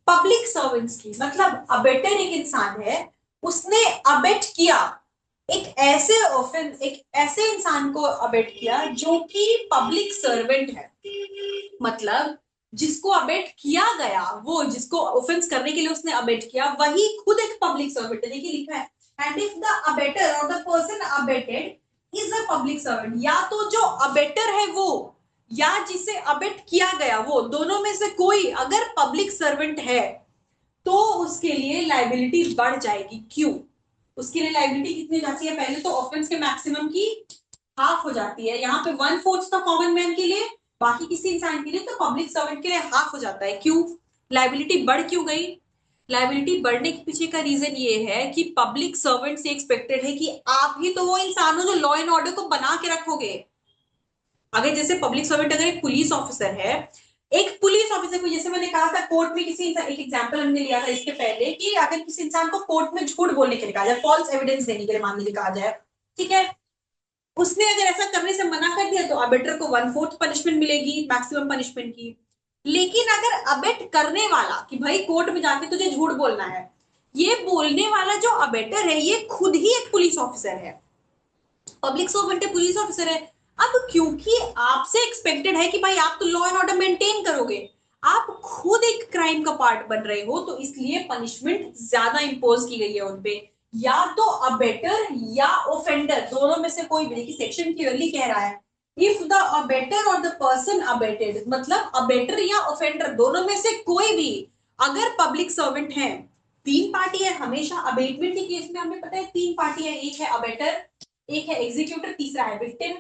पब्लिक सर्वेंट्स की मतलब अबेटर एक इंसान है उसने अबेट किया एक ऐसे इंसान को अबेट किया जो कि पब्लिक सर्वेंट है मतलब जिसको अबेट किया गया वो जिसको ऑफेंस करने के लिए उसने अबेट किया वही खुद एक पब्लिक सर्वेंट है देखिए लिखा है एंड इफ द अबेटर और the person abetted is a public servant या तो जो अबेटर है वो या जिसे अबेट किया गया, वो दोनों में से कोई अगर पब्लिक सर्वेंट है तो उसके लिए लाइबिलिटी बढ़ जाएगी। क्यों? उसके लिए लाइबिलिटी कितनी जाती है? पहले तो ऑफेंस के मैक्सिमम की हाफ हो जाती है। यहाँ पे 1/4 था कॉमन मैन के लिए, बाकी किसी इंसान के लिए, तो पब्लिक सर्वेंट के लिए हाफ हो जाता है। क्यों लाइबिलिटी बढ़ क्यों गई? लाइबिलिटी बढ़ने के पीछे का रीजन ये है कि पब्लिक सर्वेंट से एक्सपेक्टेड है कि आप ही तो वो इंसान हो जो लॉ एंड ऑर्डर को बना के रखोगे। अगर जैसे पब्लिक सर्वेंट अगर एक पुलिस ऑफिसर है, एक पुलिस ऑफिसर को, जैसे मैंने कहा था कोर्ट में किसी एक एग्जांपल हमने लिया था इसके पहले, कि अगर किसी इंसान को कोर्ट में झूठ बोलने के लिए कहा जाए, फॉल्स एविडेंस देने के लिए मान लीजिए कहा जाए, ठीक है, उसने अगर ऐसा करने से मना कर दिया तो अबेटर को 1/4 पनिशमेंट मिलेगी मैक्सिमम पनिशमेंट की। लेकिन अगर अबेट करने वाला, कि भाई कोर्ट में जाके तुझे झूठ बोलना है, ये बोलने वाला जो अबेटर है ये खुद ही एक पुलिस ऑफिसर है, पब्लिक सर्वेंट है, पुलिस ऑफिसर है। अब क्योंकि आपसे एक्सपेक्टेड है कि भाई आप तो लॉ एंड ऑर्डर मेंटेन करोगे, आप खुद एक क्राइम का पार्ट बन रहे हो, तो इसलिए पनिशमेंट ज्यादा इंपोज की गई है उनपे। या तो अबेटर या ऑफेंडर दोनों में से कोई भी, देखिए सेक्शन क्लियरली कह रहा है, इफ द अबेटर और द पर्सन अबेटेड, मतलब अबेटर या ऑफेंडर दोनों में से कोई भी अगर पब्लिक सर्वेंट है, तीन पार्टी है हमेशा अबेटमेंट के केस में, हमें पता है तीन पार्टी है, एक है अबेटर, एक है एग्जीक्यूटर, तीसरा है विक्टिम।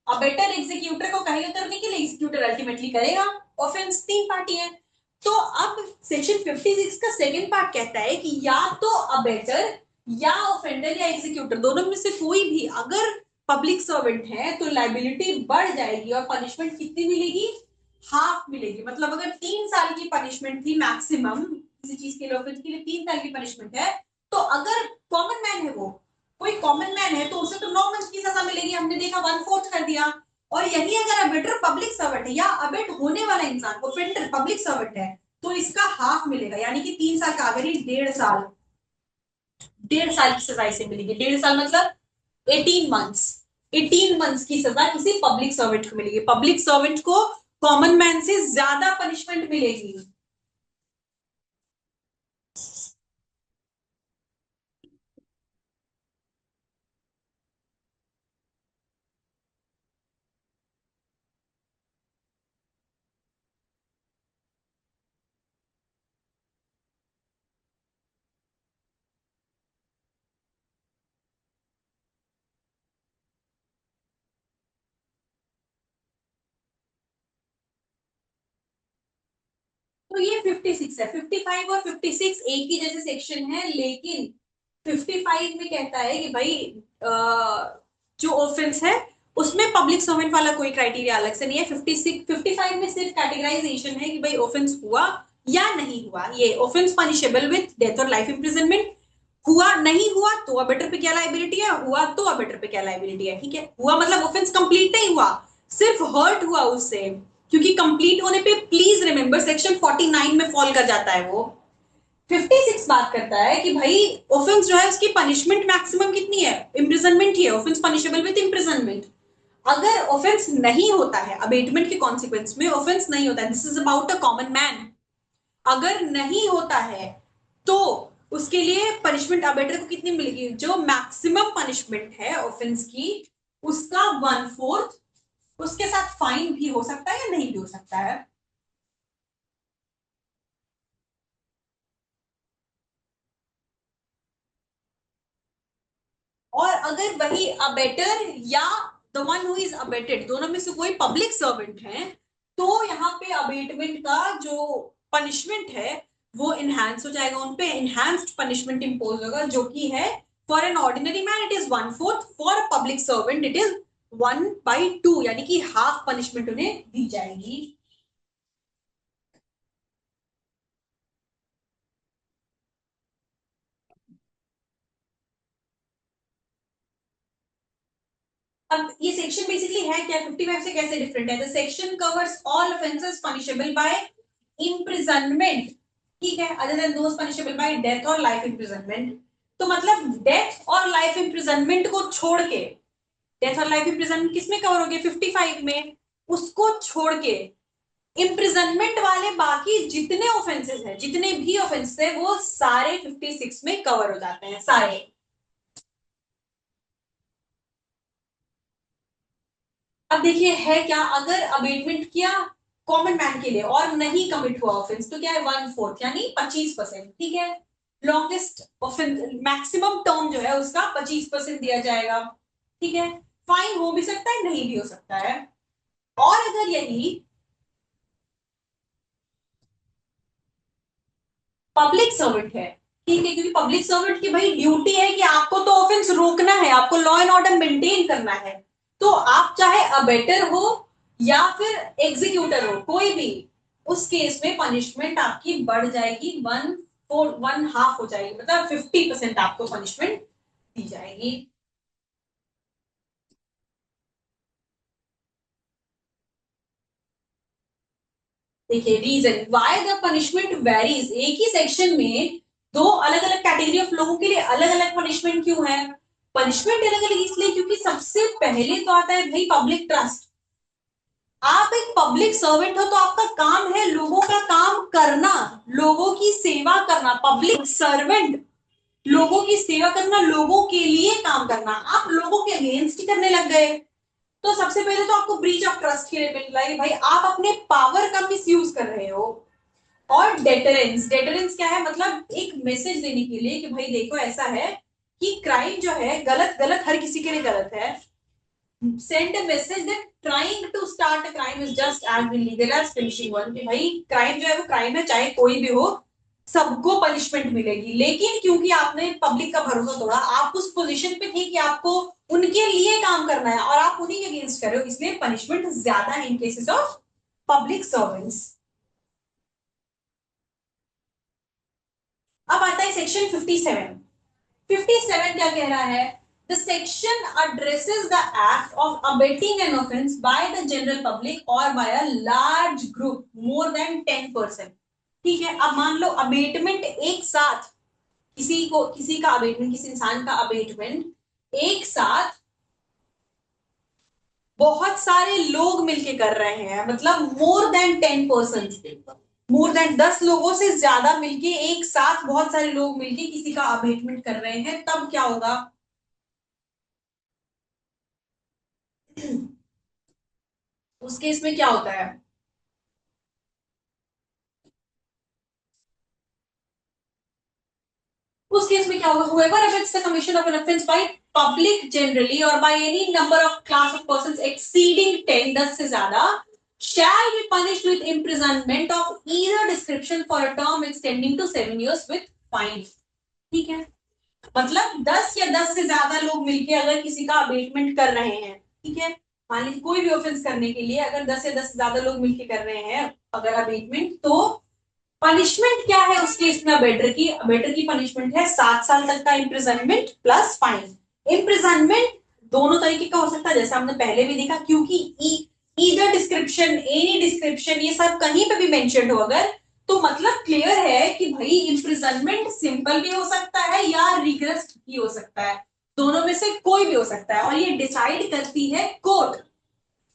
अबेटर एग्जीक्यूटर को कहेगा करने के लिए, एग्जीक्यूटर अल्टीमेटली करेगा। ऑफेंस तीन पार्टी है। तो अब सेक्शन 56 का सेकंड पार्ट कहता है कि या तो अबेटर या ऑफेंडर या एग्जीक्यूटर दोनों में से कोई भी अगर पब्लिक सर्वेंट है तो लाइबिलिटी बढ़ जाएगी और पनिशमेंट कितनी मिलेगी? हाफ मिलेगी। मतलब अगर 3 साल की पनिशमेंट थी मैक्सिमम किसी चीज के लिए, ऑफेंस के लिए 3 साल की पनिशमेंट है, तो अगर कॉमन मैन है, वो कोई कॉमन मैन है, तो उसे तो 9 मंथ की सजा मिलेगी, हमने देखा 1/4 कर दिया। और यही अगर अबेटर पब्लिक सर्वेंट है या अबेट होने वाला इंसान ऑफेंडर पब्लिक सर्वेंट है, तो इसका हाफ मिलेगा, यानी कि 3 साल का अगर 1.5 साल, 1.5 साल की सजा इसे मिलेगी। 1.5 साल मतलब 18 मंथ्स, 18 मंथ्स की सजा किसी पब्लिक सर्वेंट को मिलेगी। पब्लिक सर्वेंट को कॉमन मैन से ज्यादा पनिशमेंट मिलेगी। तो ये 56 है, 55 और 56 एक ही जैसे सेक्शन है, लेकिन 55 में कहता है कि भाई जो ऑफेंस है उसमें पब्लिक सर्वेंट वाला कोई क्राइटेरिया अलग से नहीं है। 56 55 में सिर्फ कैटेगराइजेशन है कि भाई ऑफेंस हुआ या नहीं हुआ। ये ऑफेंस पनिशेबल विद डेथ और लाइफ इम्प्रिजनमेंट, हुआ नहीं हुआ तो अबेटर पे क्या लाइबिलिटी है, हुआ तो अबेटर पे क्या लाइबिलिटी है। ठीक है, हुआ मतलब ऑफेंस कंप्लीट नहीं हुआ, सिर्फ हर्ट हुआ उससे, क्योंकि कंप्लीट होने पे प्लीज रिमेंबर सेक्शन 49 में फॉल कर जाता है वो। 56 बात करता है कि भाई ऑफेंस जो है उसकी पनिशमेंट मैक्सिमम कितनी है, इम्प्रिजनमेंट ही है, ऑफेंस पनिशेबल विद इम्प्रिजनमेंट। अगर ऑफेंस नहीं होता है अबेटमेंट के कॉन्सिक्वेंस में, ऑफेंस नहीं होता है, this is about a common man, अगर नहीं होता है तो उसके लिए पनिशमेंट अबेटर को कितनी मिलेगी, जो मैक्सिमम पनिशमेंट है ऑफेंस की उसका 1/4, उसके साथ फाइन भी हो सकता है या नहीं भी हो सकता है। और अगर वही अबेटर या the one who is abetted दोनों में से कोई पब्लिक सर्वेंट है, तो यहाँ पे अबेटमेंट का जो पनिशमेंट है वो इनहेंस हो जाएगा, उन पे इनहेंस्ड पनिशमेंट इंपोज होगा, जो कि है for an ordinary man it is 1/4, for a public servant it is 1/2, यानी कि हाफ पनिशमेंट उन्हें दी जाएगी। अब ये सेक्शन बेसिकली है क्या, 55 से कैसे डिफरेंट है? The section covers all offences punishable by imprisonment, ठीक है, other than those punishable by death और लाइफ इम्प्रिजनमेंट। तो मतलब डेथ और लाइफ इम्प्रिजनमेंट को छोड़ के, डेथ और लाइफ इम्प्रिजनमेंट किसमें कवर हो गया 55 में, उसको छोड़ के इम्प्रिजनमेंट वाले बाकी जितने ऑफेंसेस हैं, जितने भी ऑफेंसेस है वो सारे 56 में कवर हो जाते हैं सारे। अब देखिए है क्या, अगर अबेटमेंट किया कॉमन मैन के लिए और नहीं कमिट हुआ ऑफेंस तो क्या है 1/4 यानी 25%, ठीक है। लॉन्गेस्ट ऑफेंस मैक्सिमम टर्म जो है उसका 25% दिया जाएगा, ठीक है। फाइन हो भी सकता है नहीं भी हो सकता है। और अगर यही पब्लिक सर्वेंट है, ठीक है, क्योंकि पब्लिक सर्वेंट की भाई ड्यूटी है कि आपको तो ऑफेंस रोकना है, आपको लॉ एंड ऑर्डर मेंटेन करना है। तो आप चाहे अबेटर हो या फिर एग्जीक्यूटर हो कोई भी, उस केस में पनिशमेंट आपकी बढ़ जाएगी, 1/4 हो जाएगी, मतलब 50% आपको पनिशमेंट दी जाएगी। देखिए reason why the punishment varies, एक ही सेक्शन में दो अलग अलग कैटेगरी ऑफ लोगों के लिए अलग अलग पनिशमेंट क्यों है? पनिशमेंट अलग अलग इसलिए क्योंकि सबसे पहले तो आता है भाई पब्लिक ट्रस्ट। आप एक पब्लिक सर्वेंट हो तो आपका काम है लोगों का काम करना, लोगों की सेवा करना, पब्लिक सर्वेंट, लोगों की सेवा करना, लोगों के लिए काम करना। आप लोगों के अगेंस्ट ही करने लग गए तो सबसे पहले तो आपको ब्रीच ऑफ ट्रस्ट के लिए मिल रहा है, भाई आप अपने पावर का मिस यूज कर रहे हो। और डेटरेंस, डेटरेंस क्या है, मतलब एक मैसेज देने के लिए कि भाई देखो ऐसा है कि क्राइम जो है गलत, गलत हर किसी के लिए गलत है। Send a message that trying to start a crime is just as illegal as finishing one, कि भाई क्राइम जो है वो क्राइम है, चाहे कोई भी हो, सबको पनिशमेंट मिलेगी। लेकिन क्योंकि आपने पब्लिक का भरोसा तोड़ा, आप उस पोजीशन पे थे कि आपको उनके लिए काम करना है और आप उन्हीं के अगेंस्ट कर रहे हो, इसलिए पनिशमेंट ज्यादा है इन केसेस ऑफ पब्लिक सर्वेंट्स। अब आता है सेक्शन 57। 57 क्या कह रहा है? The section addresses the act of abetting an offence by the general public or by a large group more than 10%। ठीक है, अब मान लो अबेटमेंट एक साथ, किसी को, किसी का अबेटमेंट, किसी इंसान का अबेटमेंट एक साथ बहुत सारे लोग मिलके कर रहे हैं, मतलब मोर देन 10%, मोर देन 10 लोगों से ज्यादा मिलके एक साथ बहुत सारे लोग मिलके किसी का अबेटमेंट कर रहे हैं, तब क्या होगा? उस केस में क्या होता है? उस केस में क्या होगा? whoever abets the commission of an offense by public generally or by any number of class of persons exceeding 10, 10 से ज्यादा, shall be punished with imprisonment of either description for a term extending to 7 years with fine। ठीक है, मतलब 10 या 10 से ज्यादा लोग मिलके अगर किसी का अबेटमेंट कर रहे हैं, ठीक है, मान लीजिए कोई भी ऑफेंस करने के लिए अगर 10 या 10 से ज्यादा लोग मिलके कर रहे हैं अगर अबेटमेंट, तो पनिशमेंट क्या है उस केस में? बेटर की, बेटर की पनिशमेंट है 7 साल तक का इम्प्रिजनमेंट प्लस फाइन। इम्प्रिजनमेंट दोनों तरीके का हो सकता है जैसा हमने पहले भी देखा, क्योंकि ईदर डिस्क्रिप्शन, एनी डिस्क्रिप्शन, ये सब कहीं पे भी मेंशन हो अगर, तो मतलब क्लियर है कि भाई इम्प्रिजनमेंट सिंपल भी हो सकता है या रिग्रेस भी हो सकता है, दोनों में से कोई भी हो सकता है। और ये डिसाइड करती है कोर्ट,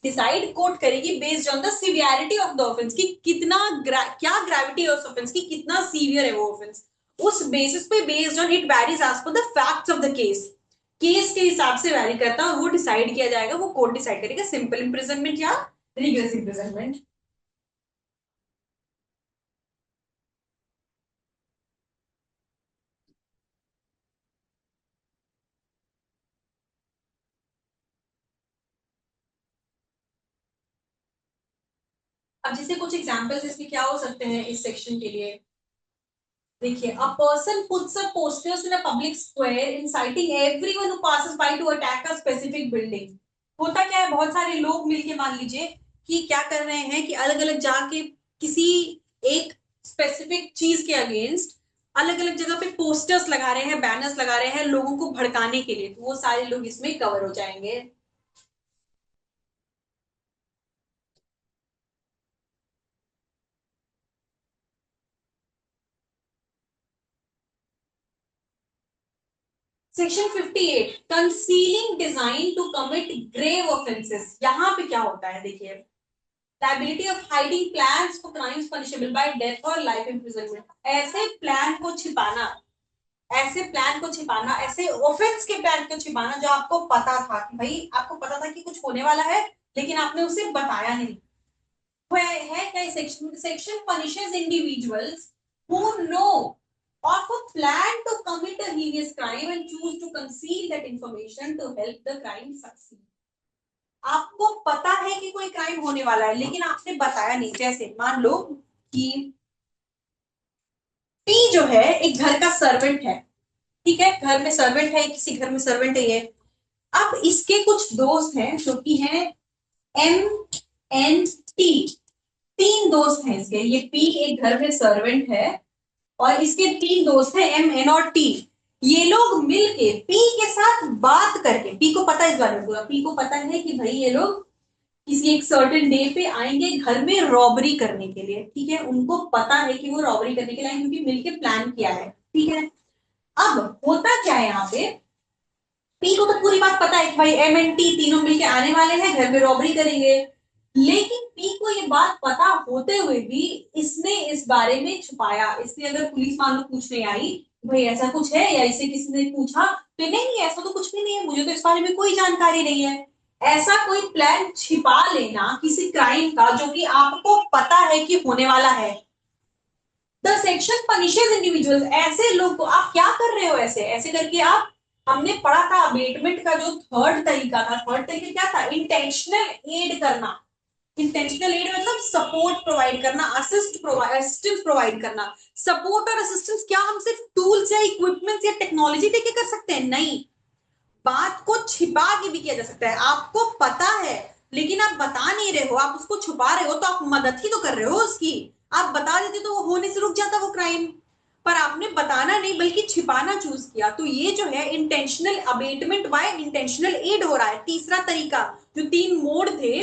डिसाइड कोर्ट करेगी based on the severity of the offence, कि कितना क्या ग्रेविटी ऑफ ऑफेंस की, कितना सीवियर है वो ऑफेंस, उस बेसिस पे based on it varies as per the facts of the case, case के हिसाब से वैरी करता है और वो डिसाइड किया जाएगा, वो कोर्ट डिसाइड करेगा सिंपल इम्प्रिजनमेंट या रिग्रेस इम्प्रिजनमेंट। अब जैसे कुछ एग्जांपल्स इसके क्या हो सकते हैं इस सेक्शन के लिए, देखिए a person puts a posters in a public square inciting everyone who passes by to attack a specific building. होता क्या है, बहुत सारे लोग मिलके मान लीजिए कि क्या कर रहे हैं कि अलग अलग जाके किसी एक स्पेसिफिक चीज के अगेंस्ट अलग अलग जगह पे पोस्टर्स लगा रहे हैं, बैनर्स लगा रहे हैं लोगों को भड़काने के लिए, तो वो सारे लोग इसमें कवर हो जाएंगे। Section 58 concealing design to commit grave offences, यहाँ पे क्या होता है देखिए, liability of hiding plans for crimes punishable by death और लाइफ इम्प्रिजनमेंट, ऐसे प्लान को छिपाना, ऐसे प्लान को छिपाना, ऐसे ऑफेंस के प्लान को छिपाना जो आपको पता था कि भाई आपको पता था कि कुछ होने वाला है, लेकिन आपने उसे बताया नहीं। है क्या section punishes individuals who know of a plan to commit a heinous crime and choose to conceal that information to help the crime succeed. आपको पता है कि कोई क्राइम होने वाला है लेकिन आपने बताया नहीं। जैसे मान लो कि पी जो है एक घर का सर्वेंट है, ठीक है, घर में सर्वेंट है, किसी घर में सर्वेंट है ये। अब इसके कुछ दोस्त हैं जो कि हैं एम एन टी, तीन दोस्त हैं इसके। ये पी एक घर में सर्वेंट है और इसके तीन दोस्त हैं एम एन और टी। ये लोग मिलके पी के साथ बात करके, पी को पता है इस बारे में पूरा, पी को पता है कि भाई ये लोग किसी एक सर्टेन डे पे आएंगे घर में रॉबरी करने के लिए, ठीक है, उनको पता है कि वो रॉबरी करने के लिए आएंगे क्योंकि मिलके प्लान किया है, ठीक है। अब होता क्या है यहाँ पे, पी को तो पूरी बात पता है कि भाई एम एंड टी तीनों मिलके आने वाले हैं, घर में रॉबरी करेंगे। लेकिन पी को ये बात पता होते हुए भी इसने इस बारे में छुपाया। इसने अगर पुलिस मान लो पूछने आई भाई ऐसा कुछ है, या इसे किसी ने पूछा तो नहीं ऐसा तो कुछ भी नहीं है, मुझे तो इस बारे में कोई जानकारी नहीं है। ऐसा कोई प्लान छिपा लेना किसी क्राइम का जो कि आपको पता है कि होने वाला है। द सेक्शन पनिशेस इंडिविजुअल्स, ऐसे लोग को आप क्या कर रहे हो, ऐसे ऐसे करके आप, हमने पढ़ा था अबेटमेंट का जो थर्ड तरीका था, थर्ड तरीका क्या था, इंटेंशनल एड करना। इंटेंशनल एड मतलब सपोर्ट प्रोवाइड करना, असिस्टेंस प्रोवाइड करना। सपोर्ट और असिस्टेंस क्या हम सिर्फ टूल्स या इक्विपमेंट्स या टेक्नोलॉजी देके कर सकते हैं? नहीं, बात को छिपा के भी किया जा सकता है। आपको पता है लेकिन आप बता नहीं रहे हो, आप उसको छुपा रहे हो, तो आप मदद ही तो कर रहे हो उसकी। आप बता देते तो वो होने से रुक जाता वो क्राइम, पर आपने बताना नहीं बल्कि छिपाना चूज किया। तो ये जो है intentional abetment by intentional aid हो रहा है। तीसरा तरीका, जो तीन मोड थे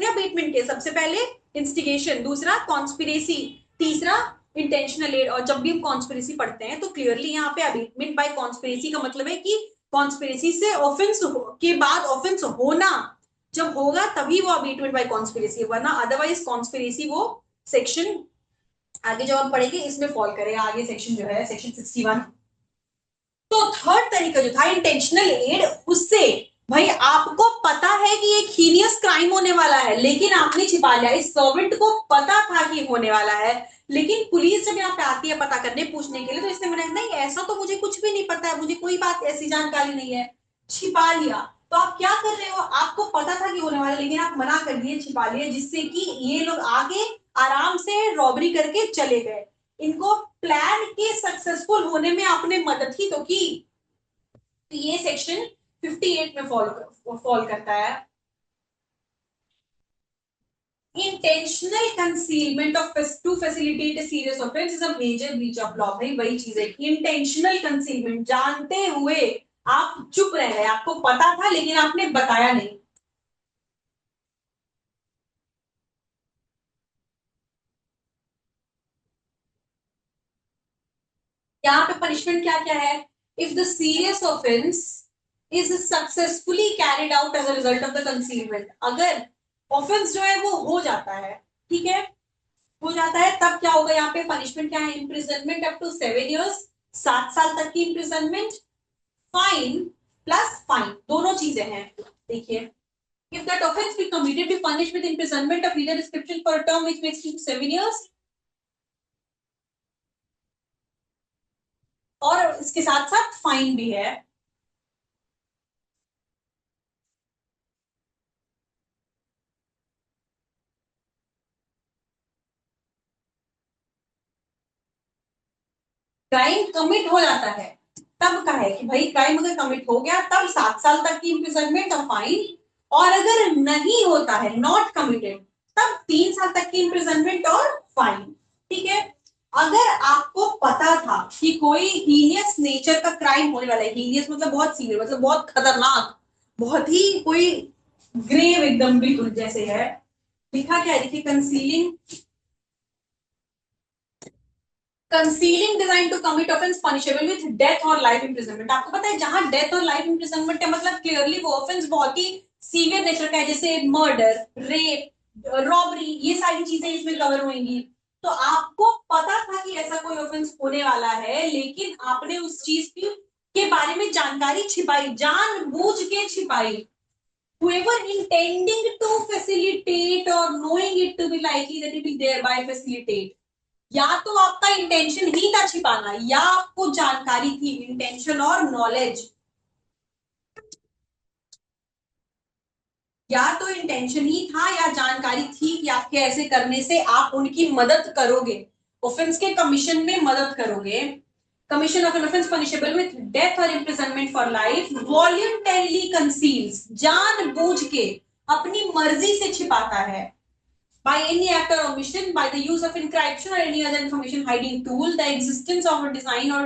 अबेटमेंट के, सबसे पहले इंस्टिगेशन, दूसरा कॉन्स्पिरेसी, तीसरा इंटेंशनल एड। और जब भी हम कॉन्स्पिरेसी पढ़ते हैं तो क्लियरली यहाँ पे अबेटमेंट बाय कॉन्स्पिरेसी का मतलब है कि कॉन्स्पिरेसी से ऑफेंस के बाद ऑफेंस होना, जब होगा तभी वो अबेटमेंट बाय कॉन्स्पिरेसी, वरना अदरवाइज कॉन्स्पिरेसी वो सेक्शन आगे जो हम पढ़ेंगे इसमें फॉल करेगा। आगे सेक्शन जो है सेक्शन 61। तो थर्ड तरीका जो था इंटेंशनल एड, उससे भाई आपको पता है कि एक हीनियस क्राइम होने वाला है लेकिन आपने छिपा लिया। इस सर्वेंट को पता था कि होने वाला है, लेकिन पुलिस जब यहाँ पे आती है पता करने पूछने के लिए तो इसने बोला नहीं ऐसा तो मुझे कुछ भी नहीं पता है, मुझे कोई बात ऐसी जानकारी नहीं है, छिपा लिया। तो आप क्या कर रहे हो, आपको पता था कि होने वाला है लेकिन आप मना कर दिए, छिपा लिए, जिससे कि ये लोग आगे आराम से रॉबरी करके चले गए। इनको प्लान के सक्सेसफुल होने में आपने मदद ही तो की। तो ये सेक्शन 58 में फॉल करता है। Intentional concealment of to facilitate a serious offence is a major breach of law. भाई वही चीज है, इंटेंशनल कंसीलमेंट, जानते हुए आप चुप रह गए, आपको पता था लेकिन आपने बताया नहीं। यहाँ पे पनिशमेंट क्या क्या है, if the serious offence is successfully carried out as a result of the concealment, अगर ऑफेंस जो है वो हो जाता है, ठीक है, हो जाता है, तब क्या होगा, यहाँ पे पनिशमेंट क्या है, इम्प्रिजनमेंट अप टू 7 years, 7 साल तक की इम्प्रिजनमेंट, फाइन प्लस फाइन, दोनों चीजें हैं। देखिए, if that offense be committed be punished with imprisonment of either description for a term which makes it 7 years, और इसके साथ साथ फाइन भी है। क्राइम कमिट हो जाता है तब का है कि भाई क्राइम अगर कमिट हो गया तब 7 साल तक की इम्प्रिजनमेंट और फाइन, और अगर नहीं होता है, नॉट कमिटेड, तब 3 साल तक की इम्प्रिजनमेंट और फाइन, ठीक है। अगर आपको पता था कि कोई हीनियस नेचर का क्राइम होने वाला है, हीनियस मतलब बहुत सीवियर, मतलब बहुत खतरनाक, बहुत ही कोई ग्रेव एकदम बिल्कुल जैसे है, लिखा क्या है, देखिए, concealing design to commit offence punishable with death और लाइफ इंप्रिजनमेंट। आपको पता है जहां डेथ और लाइफ इंप्रिजनमेंट है मतलब क्लियरली वो ऑफेंस बहुत ही सीवियर नेचर का है, जैसे मर्डर, रेप, रॉबरी, ये सारी चीजें इसमें कवर होंगी। तो आपको पता था कि ऐसा कोई ऑफेंस होने वाला है लेकिन आपने उस चीज की के बारे में जानकारी छिपाई, जानबूझ के छिपाई। whoever intending to facilitate or knowing it to be likely that it will thereby facilitate, या तो आपका इंटेंशन ही था छिपाना या आपको जानकारी थी, इंटेंशन और नॉलेज, या तो इंटेंशन ही था या जानकारी थी कि आपके ऐसे करने से आप उनकी मदद करोगे, ऑफेंस के कमीशन में मदद करोगे, commission of an offence punishable with death और इम्प्रिजनमेंट फॉर लाइफ, वॉल्यूंटरली कंसील्स, जानबूझ के अपनी मर्जी से छिपाता है, by any act or omission, by the use of encryption or any other information hiding tool, the existence of a design or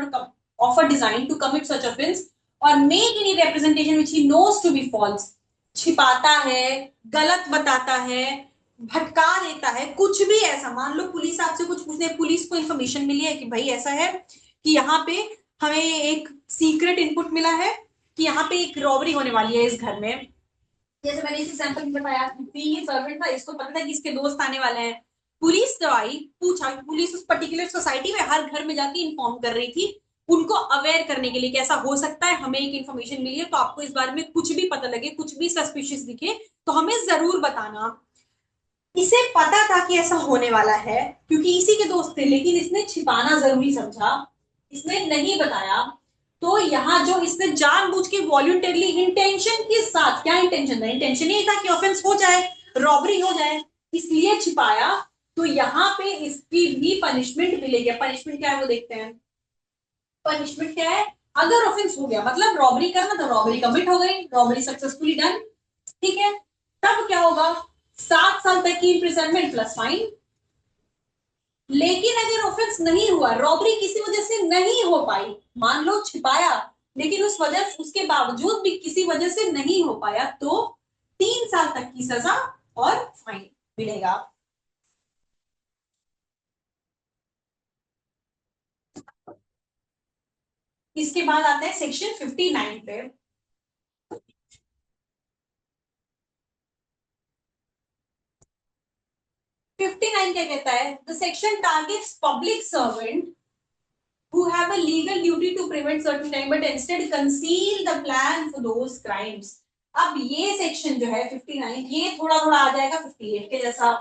of a design to commit such offense or make any representation which he knows to be false, छिपाता है, गलत बताता है, भटका देता है, कुछ भी ऐसा, मान लो पुलिस आपसे कुछ पूछने, पुलिस को इन्फॉर्मेशन मिली है कि भाई ऐसा है कि यहाँ पे हमें एक सीक्रेट इनपुट मिला है कि यहाँ पे एक रॉबरी होने वाली है इस घर में, जैसे मैंने इस एग्जांपल में बताया, ये सर्वेंट था, इसको पता था कि इसके दोस्त आने वाले हैं, पुलिस तो आई, पूछा, पुलिस उस पर्टिकुलर सोसाइटी में हर घर में जाके इन्फॉर्म कर रही थी, उनको अवेयर करने के लिए कि ऐसा हो सकता है, हमें एक इन्फॉर्मेशन मिली है, तो आपको इस बारे में कुछ भी पता लगे, कुछ भी सस्पिशियस दिखे तो हमें जरूर बताना। इसे पता था कि ऐसा होने वाला है क्योंकि इसी के दोस्त थे, लेकिन इसने छिपाना जरूरी समझा, इसने नहीं बताया, तो यहाँ जो इसने जानबूझ के वॉल्यूंटरली इंटेंशन के साथ, क्या इंटेंशन था, इंटेंशन यही था कि ऑफेंस हो जाए, रॉबरी हो जाए, इसलिए छिपाया, तो यहाँ पे इसकी भी पनिशमेंट मिलेगी। पनिशमेंट क्या है वो देखते हैं, पनिशमेंट क्या है, अगर ऑफेंस हो गया मतलब रॉबरी करना, तो रॉबरी कमिट हो गई, रॉबरी सक्सेसफुली डन, ठीक है, तब क्या होगा, 7 साल तक की इम्प्रिजनमेंट प्लस फाइन। लेकिन अगर ऑफेंस नहीं हुआ, रॉबरी किसी वजह से नहीं हो पाई, मान लो छिपाया लेकिन उस वजह, उसके बावजूद भी किसी वजह से नहीं हो पाया, तो 3 साल तक की सजा और फाइन मिलेगा। इसके बाद आता है सेक्शन 59 पे। 59 क्या कहता है, the section targets public servant who have a legal duty to prevent certain crime but instead conceal the plan for those crimes। अब ये सेक्शन जो है 59, ये थोड़ा थोड़ा आ जाएगा 58 के जैसा।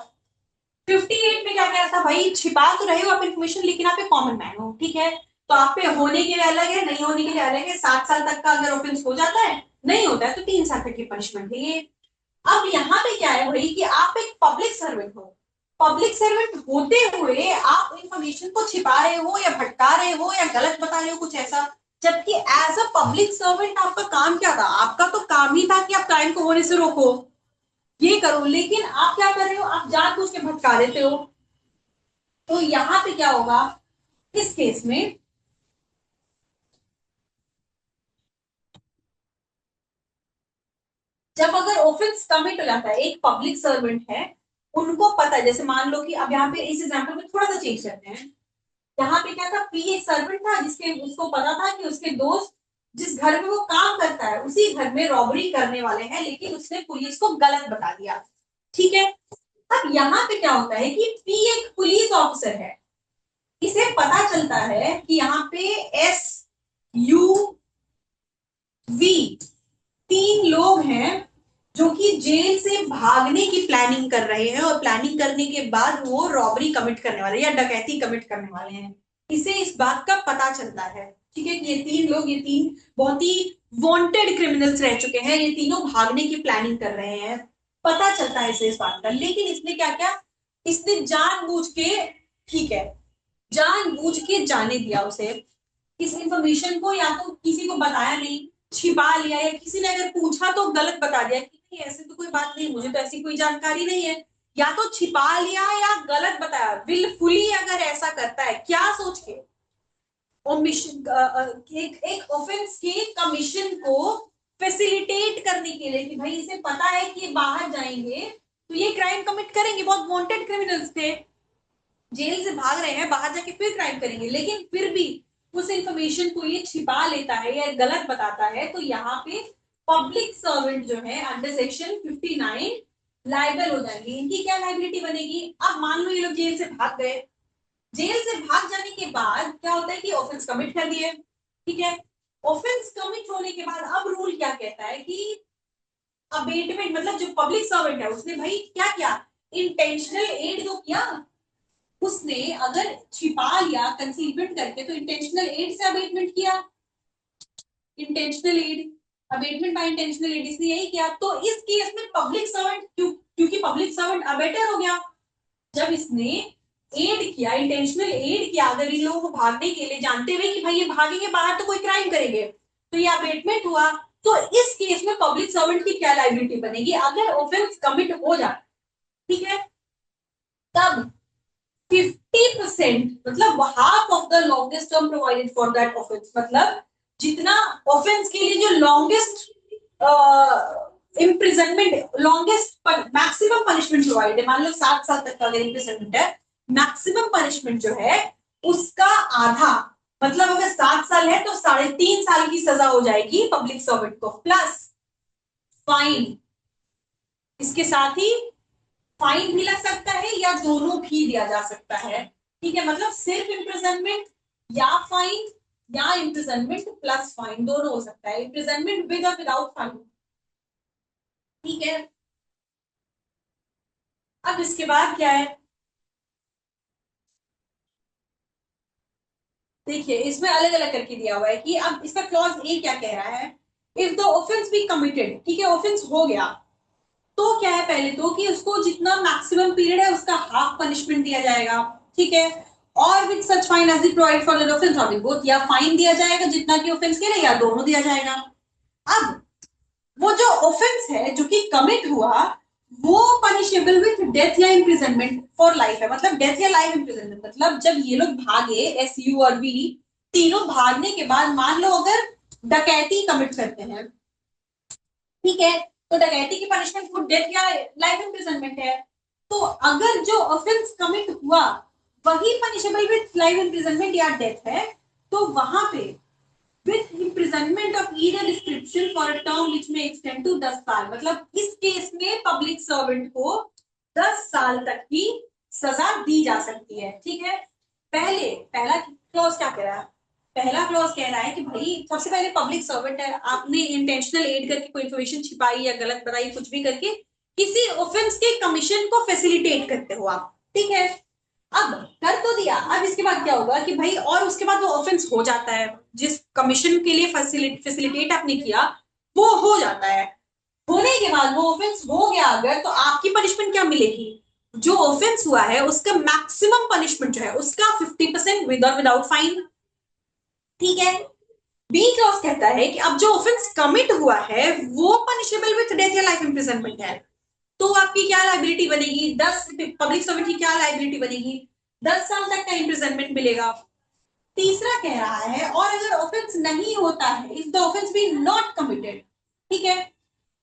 58 में क्या क्या था भाई, छिपा तो रहे हो आप इन्फॉर्मेशन, लेकिन आप एक कॉमन मैन हो, ठीक है, तो आप पे होने के लिए अलग है, नहीं होने के लिए अलग है, 7 साल तक का अगर ऑफेंस हो जाता है, नहीं होता है तो 3 साल तक की पनिशमेंट है ये। अब यहाँ पे क्या है भाई कि आप एक पब्लिक सर्वेंट हो, पब्लिक सर्वेंट होते हुए आप इंफॉर्मेशन को छिपा रहे हो या भटका रहे हो या गलत बता रहे हो कुछ ऐसा, जबकि एज अ पब्लिक सर्वेंट आपका काम क्या था, आपका तो काम ही था कि आप क्राइम को होने से रोको, ये करो, लेकिन आप क्या कर रहे हो, आप जानबूझ के भटका देते हो। तो यहाँ पे क्या होगा इस केस में, जब अगर ऑफेंस कमिट हो जाता है, एक पब्लिक सर्वेंट है, उनको पता है, जैसे मान लो कि अब यहाँ पे इस एग्जाम्पल में थोड़ा सा चेंज करते हैं, यहाँ पे क्या था, पी एक सर्वेंट था जिसके, उसको पता था कि उसके दोस्त जिस घर में वो काम करता है उसी घर में रॉबरी करने वाले हैं, लेकिन उसने पुलिस को गलत बता दिया, ठीक है। अब यहाँ पे क्या होता है कि पी एक पुलिस ऑफिसर है, इसे पता चलता है कि यहाँ पे एस यू वी 3 लोग हैं जो कि जेल से भागने की प्लानिंग कर रहे हैं, और प्लानिंग करने के बाद वो रॉबरी कमिट करने वाले या डकैती कमिट करने वाले हैं, इसे इस बात का पता चलता है, ठीक है, कि ये 3 लोग, ये 3 बहुत ही वांटेड क्रिमिनल्स रह चुके हैं, ये तीनों भागने की प्लानिंग कर रहे हैं, पता चलता है इसे इस बात का, लेकिन इसने क्या किया, इसने जानबूझ के, ठीक है, जानबूझ के जाने दिया उसे, इस इंफॉर्मेशन को या तो किसी को बताया नहीं, छिपा लिया, या किसी ने अगर पूछा तो गलत बता दिया कि नहीं ऐसे तो कोई बात नहीं, मुझे तो ऐसी कोई जानकारी नहीं है, या तो छिपा लिया या गलत बताया, विलफुली अगर ऐसा करता है, क्या सोच के, ओमिशन, एक ऑफेंस के कमीशन को फैसिलिटेट करने के लिए कि भाई इसे पता है कि ये बाहर जाएंगे तो ये क्राइम कमिट करेंगे, बहुत वांटेड क्रिमिनल्स थे, जेल से भाग रहे हैं, बाहर जाके फिर क्राइम करेंगे, लेकिन फिर भी उस इंफॉर्मेशन को ये छिपा लेता है या गलत बताता है, तो यहाँ पे पब्लिक सर्वेंट जो है अंडर सेक्शन 59 लाइबल हो जाएंगे। इनकी क्या लाइबिलिटी बनेगी, अब मान लो ये लोग जेल से भाग गए, जेल से भाग जाने के बाद क्या होता है कि ऑफेंस कमिट कर दिए, ठीक है, ऑफेंस कमिट होने के बाद अब रूल क्या कहता है कि अबेटमेंट मतलब जो पब्लिक सर्वेंट है उसने भाई क्या किया, इंटेंशनल एड जो किया, उसने अगर छिपा लिया कंसीलमेंट करके तो इंटेंशनल एड से अबेटमेंट किया, intentional aid, abetment by intentional aid इसने यही किया। तो इस केस में पब्लिक सर्वेंट क्योंकि पब्लिक सर्वेंट अबेटर हो गया, जब इसने एड किया, इंटेंशनल एड किया, अगर इन लोगों को भागने के लिए जानते हुए कि भाई ये भागेंगे बाहर तो कोई क्राइम करेंगे, तो ये अबेटमेंट हुआ। तो इस केस में पब्लिक सर्वेंट की क्या लायबिलिटी बनेगी अगर ऑफेंस कमिट हो जाए, ठीक है, तब 50% मतलब half of the longest term provided for that offence, मतलब जितना ऑफेंस के लिए जो longest imprisonment, longest maximum punishment provide है, मान लो 7 साल तक का अगर इम्प्रिजनमेंट है, मैक्सिमम पनिशमेंट जो है उसका आधा, मतलब अगर 7 साल है तो 3.5 साल की सजा हो जाएगी पब्लिक सर्वेंट को, प्लस फाइन, इसके साथ ही फाइन भी लग सकता है या दोनों भी दिया जा सकता है, ठीक है, मतलब सिर्फ इम्प्रिजनमेंट या फाइन या इम्प्रिजनमेंट प्लस फाइन दोनों हो सकता है, इम्प्रिजनमेंट विद और विदाउट फाइन, ठीक है। अब इसके बाद क्या है, देखिए इसमें अलग अलग करके दिया हुआ है कि अब इसका क्लॉज ए क्या कह रहा है, if the offence be committed, ठीक है, ऑफेंस हो गया तो क्या है, पहले तो कि उसको जितना मैक्सिमम पीरियड है उसका हाफ पनिशमेंट दिया जाएगा, ठीक है, और with such fine as the provide for the offence और बोथ, या फाइन दिया जाएगा जितना कि ऑफेंस के लिए या दोनों दिया जाएगा। अब वो जो ऑफेंस है जो कि कमिट हुआ वो पनिशेबल विथ डेथ या इम्प्रिजनमेंट फॉर लाइफ है, मतलब डेथ या लाइफ इम्प्रिजनमेंट, मतलब जब ये लोग भागे एस यू और बी तीनों भागने के बाद मान लो अगर डकैती कमिट करते हैं, ठीक है, तो डकैती की पनिशमेंट फॉर डेथ या लाइफ इम्प्रिजनमेंट है, तो अगर जो ऑफेंस कमिट हुआ वही पनिशेबल विथ लाइफ इम्प्रिजनमेंट या डेथ है, तो वहां पे with imprisonment of either description for a term which may extend to 10 साल, मतलब इस केस में पब्लिक सर्वेंट को 10 साल तक की सजा दी जा सकती है, ठीक है। पहला क्लॉज क्या कह रहा है, पहला क्लॉज कह रहा है कि भाई सबसे पहले पब्लिक सर्वेंट है, आपने इंटेंशनल एड करके कोई इन्फॉर्मेशन छिपाई या गलत बताई कुछ भी करके किसी ऑफेंस के कमीशन को फैसिलिटेट करते हो आप, ठीक है। अब कर तो दिया, अब इसके बाद क्या होगा कि भाई और उसके बाद वो ऑफेंस हो जाता है, जिस कमीशन के लिए फैसिलिटेट आपने किया वो हो जाता है, होने के बाद वो ऑफेंस हो गया अगर, तो आपकी पनिशमेंट क्या मिलेगी, जो ऑफेंस हुआ है उसका मैक्सिमम पनिशमेंट जो है उसका 50% विद और विदाउट फाइन, ठीक है। बी क्लॉज कहता है कि अब जो ऑफेंस कमिट हुआ है वो पनिशेबल विथ डेथ या लाइफ इम्प्रिजनमेंट है, तो आपकी क्या लाइबिलिटी बनेगी, 10 पब्लिक सर्वेंट की क्या लाइबिलिटी बनेगी, 10 साल तक का इम्प्रिजनमेंट मिलेगा। तीसरा कह रहा है और अगर ऑफेंस नहीं होता है, if the offence be not committed, ठीक है,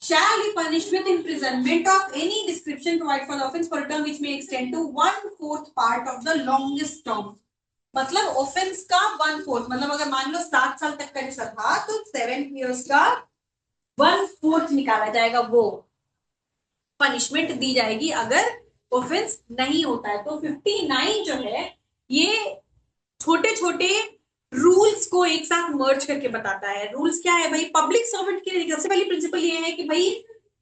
shall be punished with imprisonment of any description provided for the offense for a term which may extend to 1/4 part of the longest term, मतलब ऑफेंस का 1/4, मतलब अगर मान लो 7 साल तक का जैसा था तो 7 years का 1/4 निकाला जाएगा, वो पनिशमेंट दी जाएगी अगर ऑफेंस नहीं होता है। तो 59 जो है ये छोटे छोटे रूल्स को एक साथ मर्ज करके बताता है। रूल्स क्या है भाई, पब्लिक सर्वेंट के लिए सबसे पहली प्रिंसिपल ये है कि भाई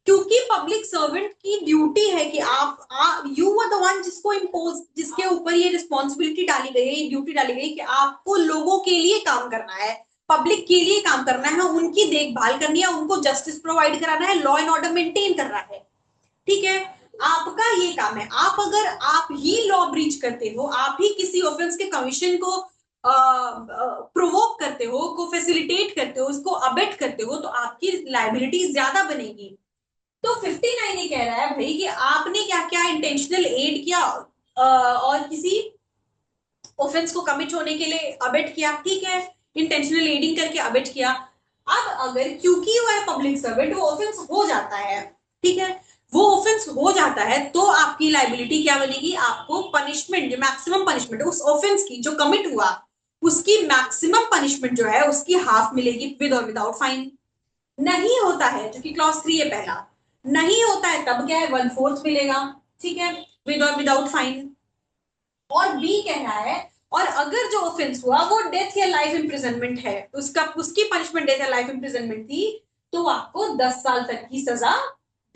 क्योंकि पब्लिक सर्वेंट की ड्यूटी है कि आप यू आर द वन जिसको इम्पोज, जिसके ऊपर ये रिस्पॉन्सिबिलिटी डाली गई है, ये ड्यूटी डाली गई कि आपको लोगों के लिए काम करना है, पब्लिक के लिए काम करना है, उनकी देखभाल करनी है, उनको जस्टिस प्रोवाइड कराना है, लॉ एंड ऑर्डर मेंटेन करना है, ठीक है, आपका ये काम है। आप अगर आप ही लॉ ब्रीच करते हो, आप ही किसी ऑफेंस के कमीशन को प्रोवोक करते हो, को फैसिलिटेट करते हो, उसको अबेट करते हो, तो आपकी लाइबिलिटी ज्यादा बनेगी। तो 59 ये कह रहा है भाई कि आपने क्या क्या इंटेंशनल एड किया और किसी ऑफेंस को कमिट होने के लिए अबेट किया, ठीक है, इंटेंशनल एडिंग करके अबेट किया। अब अगर क्योंकि वो है पब्लिक सर्वेंट वो ऑफेंस हो जाता है, ठीक है, वो ऑफेंस हो जाता है तो आपकी लाइबिलिटी क्या बनेगी, आपको पनिशमेंट, जो मैक्सिमम पनिशमेंट है उस ऑफेंस की जो कमिट हुआ उसकी मैक्सिमम पनिशमेंट जो है उसकी हाफ मिलेगी विद और विदाउट फाइन। नहीं होता है जो कि क्लॉज 3 है पहला, नहीं होता है तब क्या है 1/4 मिलेगा, ठीक है, विद और विदाउट फाइन। और बी कह रहा है और अगर जो ऑफेंस हुआ वो डेथ या लाइफ इम्प्रिजनमेंट है, उसका उसकी पनिशमेंट डेथ या लाइफ इम्प्रिजनमेंट थी, तो आपको 10 साल तक की सजा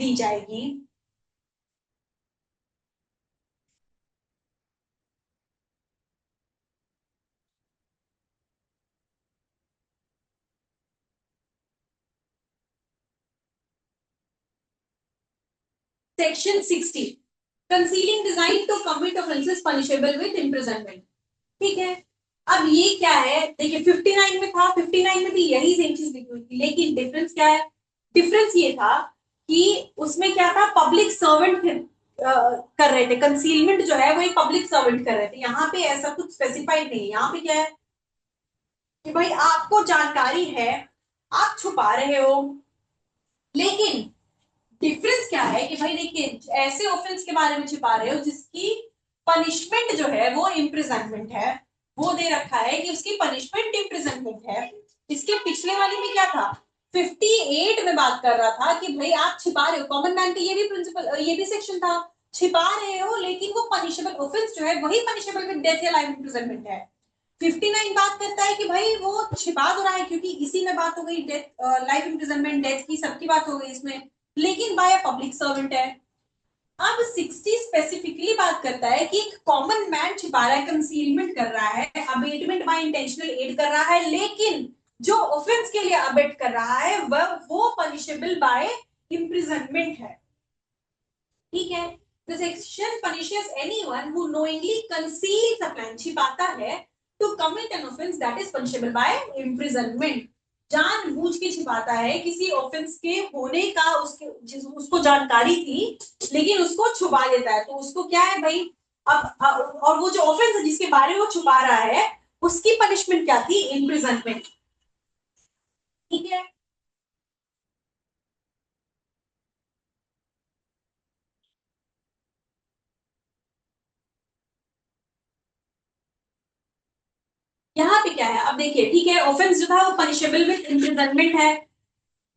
दी जाएगी। Section 60 concealing design to commit offences punishable with imprisonment. ठीक है, अब ये क्या है, देखिए 59 में था, 59 में भी यही सेम चीज लिखी हुई थी, लेकिन डिफरेंस क्या है, डिफरेंस ये था कि उसमें क्या था, पब्लिक सर्वेंट कर रहे थे, कंसीलमेंट जो है वो एक पब्लिक सर्वेंट कर रहे थे। यहाँ पे ऐसा कुछ स्पेसिफाइड नहीं है, यहाँ पे क्या है कि भाई आपको जानकारी है, आप छुपा रहे हो, लेकिन डिफरेंस क्या है कि भाई देखिए ऐसे ऑफेंस के बारे में छिपा रहे हो जिसकी पनिशमेंट जो है वो इम्प्रिजनमेंट है, वो दे रखा है कि उसकी पनिशमेंट इम्प्रिजनमेंट है। इसके पिछले वाले में क्या था, 58 में बात कर रहा था कि भाई आप छिपा रहे हो, कॉमन मैन का ये भी प्रिंसिपल, ये भी सेक्शन था, छिपा रहे हो लेकिन वो पनिशेबल ऑफेंस जो है वही पनिशेबल विद डेथ या लाइफ इम्प्रिजनमेंट है। 59 बात करता है कि भाई वो छिपा तो रहा है, क्योंकि इसी में बात हो गई डेथ, लाइफ इम्प्रिजनमेंट, डेथ की सबकी बात हो गई इसमें, लेकिन बाय पब्लिक सर्वेंट है। अब 60 स्पेसिफिकली बात करता है कि एक कॉमन मैन छिपा रहा है, कंसीलमेंट कर रहा है, अबेटमेंट बाय इंटेंशनल एड कर रहा है, लेकिन जो ऑफेंस के लिए अबेट कर रहा है वह वो पनिशेबल बाय इम्प्रिजनमेंट है। ठीक है, the section punishes anyone who knowingly conceals a plan, छिपाता है, to commit an offense that is punishable by imprisonment, जानबूझ के छिपाता है किसी ऑफेंस के होने का, उसको जानकारी थी लेकिन उसको छुपा लेता है, तो उसको क्या है भाई, अब और वो जो ऑफेंस है जिसके बारे में वो छुपा रहा है उसकी पनिशमेंट क्या थी, इम्प्रिजनमेंट। ठीक है, यहाँ पे क्या है, अब देखिए ठीक है, ऑफेंस जो था वो पनिशेबल विद इम्प्रिजनमेंट है,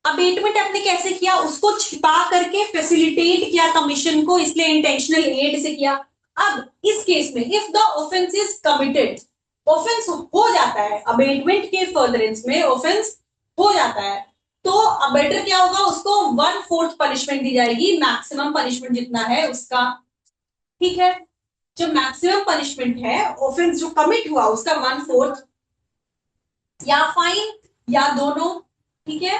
अबेटमेंट आपने कैसे किया, उसको छिपा करके फैसिलिटेट किया कमीशन को, इसलिए इंटेंशनल एड से किया। अब इस केस में if the offence is committed, offence हो जाता है, अबेटमेंट के फर्दरेंस में ऑफेंस हो जाता है, तो अबेटर क्या होगा, उसको 1/4 पनिशमेंट दी जाएगी, मैक्सिमम पनिशमेंट जितना है उसका। ठीक है, जो मैक्सिमम पनिशमेंट है ऑफेंस जो कमिट हुआ उसका 1/4, या फाइन या दोनों। ठीक है,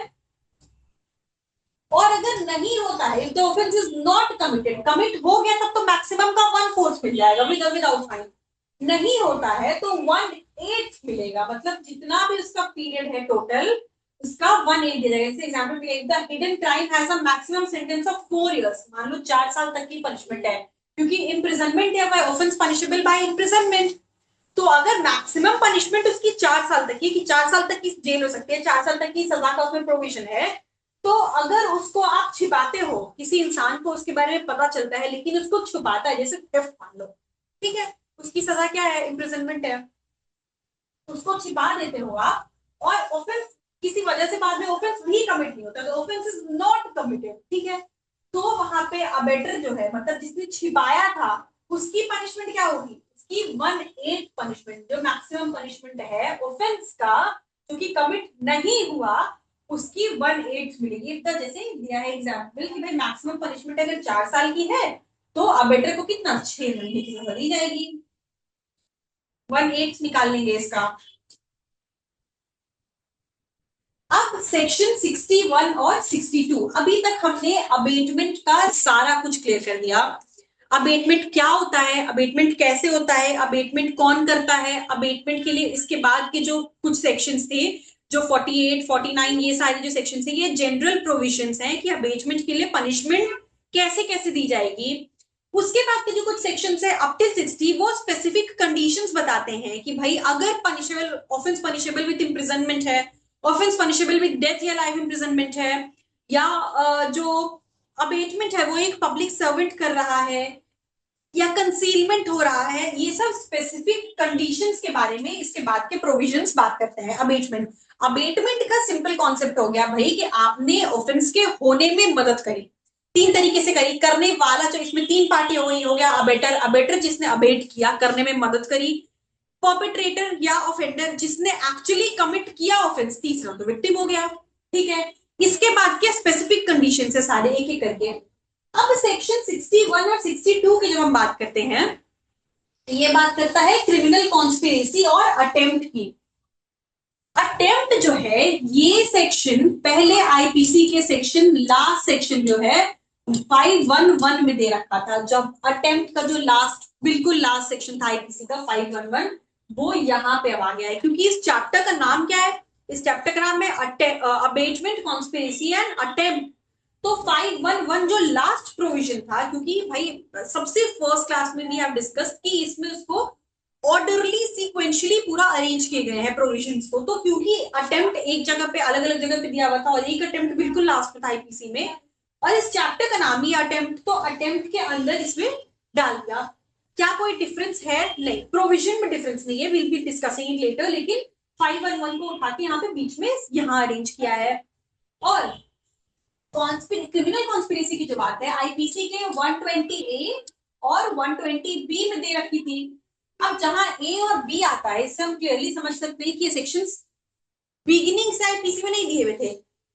और अगर नहीं होता है, if the offence is not committed, commit हो गया तब तो मैक्सिमम का 1/4 मिल जाएगा विद विदाउट फाइन, नहीं होता है तो 1/8 मिलेगा, मतलब जितना भी उसका पीरियड है टोटल उसका 1/8 दे जाएगा। जैसे एग्जाम्पल में the hidden crime has a maximum sentence of 4 years, मान लो 4 साल तक की पनिशमेंट है, क्योंकि इम्प्रिजनमेंट है, ऑफेंस पनिशेबल बाय इम्प्रिजनमेंट, तो अगर मैक्सिमम पनिशमेंट उसकी 4 साल तक की, कि 4 साल तक की जेल हो सकती है, 4 साल तक की सजा का उसमें प्रोविजन है, तो अगर उसको आप छिपाते हो, किसी इंसान को उसके बारे में पता चलता है लेकिन उसको छुपाता है, जैसे थेफ्ट मान लो, ठीक है, उसकी सजा क्या है, इम्प्रिजनमेंट है, उसको छिपा देते हो आप, और ऑफेंस किसी वजह से बाद में ऑफेंस भी कमिट नहीं होता, तो ऑफेंस इज नॉट कमिटेड। ठीक है, तो वहां पे अबेटर जो है, मतलब जिसने छिपाया था, उसकी पनिशमेंट क्या होगी, उसकी 1/8 पनिशमेंट, जो मैक्सिमम पनिशमेंट है ऑफेंस का, क्योंकि कमिट नहीं हुआ, उसकी 1/8 मिलेगी। तो जैसे दिया है एग्जाम्पल कि भाई मैक्सिमम पनिशमेंट अगर 4 साल की है तो अबेटर को कितना, 6 महीने की सजा दी जाएगी, 1/8 निकाल लेंगे इसका। अब सेक्शन 61 और 62, अभी तक हमने अबेटमेंट का सारा कुछ क्लियर कर दिया। अबेटमेंट क्या होता है, अबेटमेंट कैसे होता है, अबेटमेंट कौन करता है, अबेटमेंट के लिए इसके बाद के जो कुछ सेक्शंस थे, जो 48, 49, ये सारे जो सेक्शन थे, ये जनरल प्रोविजंस हैं कि अबेटमेंट के लिए पनिशमेंट कैसे कैसे दी जाएगी। उसके बाद के जो कुछ सेक्शंस है अप टिल 60, वो स्पेसिफिक कंडीशंस बताते हैं कि भाई अगर punishable offence punishable with imprisonment है, ऑफेंस पनिशेबल विद डेथ या लाइफ इम्प्रिजनमेंट है, या जो अबेटमेंट है वो एक पब्लिक सर्वेंट कर रहा है, या कंसीलमेंट हो रहा है, ये सब स्पेसिफिक कंडीशंस के बारे में इसके बाद के प्रोविजंस बात करते हैं। अबेटमेंट, अबेटमेंट का सिंपल कॉन्सेप्ट हो गया भाई कि आपने ऑफेंस के होने में मदद करी, 3 तरीके से करी, करने वाला, जो इसमें 3 पार्टी हो गई, हो गया अबेटर, अबेटर जिसने अबेट किया, करने में मदद करी, परपेट्रेटर या ऑफेंडर जिसने एक्चुअली कमिट किया ऑफेंस, तीसरा तो विक्टिम हो गया। ठीक है, इसके बाद क्या स्पेसिफिक कंडीशन है सारे एक एक करके। अब सेक्शन 61 और 62 की जब हम बात करते हैं, ये बात करता है क्रिमिनल कॉन्स्पिरेसी और अटेम्प्ट की। अटेम्प्ट जो है ये सेक्शन पहले आईपीसी के सेक्शन लास्ट सेक्शन जो है 511 में दे रखा था। जब अटेम्प्ट का जो लास्ट बिल्कुल लास्ट सेक्शन था आईपीसी का 511, वो यहाँ पे अब आ गया है क्योंकि इस चैप्टर का नाम क्या है, इस चैप्टर का नाम है अबेटमेंट कॉन्स्पिरेसी एंड अटेम्प्ट। तो 511 जो लास्ट प्रोविजन था, क्योंकि भाई सबसे फर्स्ट क्लास में भी आप डिस्कस की इसमें उसको ऑर्डरली सीक्वेंशियली पूरा अरेंज किए गए हैं प्रोविजंस को। तो क्योंकि अटेम्प्ट एक जगह पे अलग अलग जगह पे दिया हुआ था और एक अटेम्प्ट बिल्कुल लास्ट में था आईपीसी में, और इस चैप्टर का नाम ही अटेम्प्ट, तो अटेम्प्ट के अंदर इसमें डाल दिया। क्या कोई डिफरेंस है? नहीं, प्रोविजन में डिफरेंस नहीं है, will be discussing it later, लेकिन 511 को उठा के यहाँ पे बीच में यहाँ अरेंज किया है। और क्रिमिनल कॉन्स्पिरेसी की जो बात है आईपीसी के 120A और 120B में दे रखी थी। अब जहां ए और बी आता है इससे हम क्लियरली समझ सकते हैं कि ये सेक्शंस बिगिनिंग से आईपीसी में नहीं दिए हुए थे।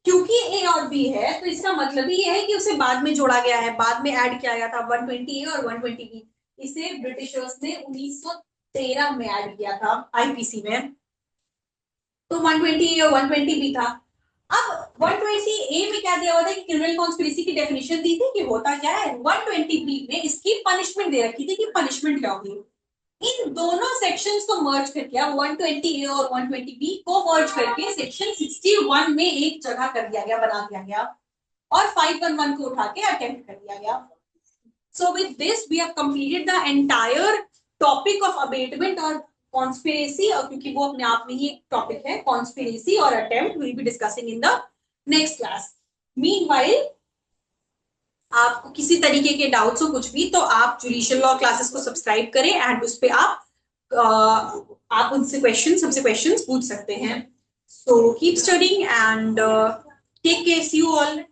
क्योंकि ए और बी है तो इसका मतलब ये है कि उसे बाद में जोड़ा गया है, बाद में ऐड किया गया था 120A और 120B। इसे ब्रिटिशर्स ने 1913 में ऐड किया था आईपीसी में, तो 120A और 120B था। अब 120A में क्या दिया हुआ था कि क्रिमिनल कॉन्स्पिरेसी की डेफिनेशन दी थी कि होता क्या है, 120B में इसकी पनिशमेंट दे रखी थी कि पनिशमेंट क्या होगी। इन दोनों सेक्शंस को मर्ज करके 120A और 120B को मर्ज करके सेक्शन 61 में एक जगह कर दिया गया, बना दिया गया, और 511 को उठा के अटेम्प्ट कर दिया गया। So with this we have completed the entire topic of abatement और conspiracy, और क्योंकि वो अपने आप में ही एक टॉपिक है, conspiracy और attempt will be discussing in the next class. Meanwhile आपको किसी तरीके के डाउट्स हो कुछ भी तो आप जुडिशियल लॉ क्लासेस को सब्सक्राइब करें एंड उस पर आप उनसे क्वेश्चन हमसे क्वेश्चंस पूछ सकते हैं। So keep studying and take care, see you all.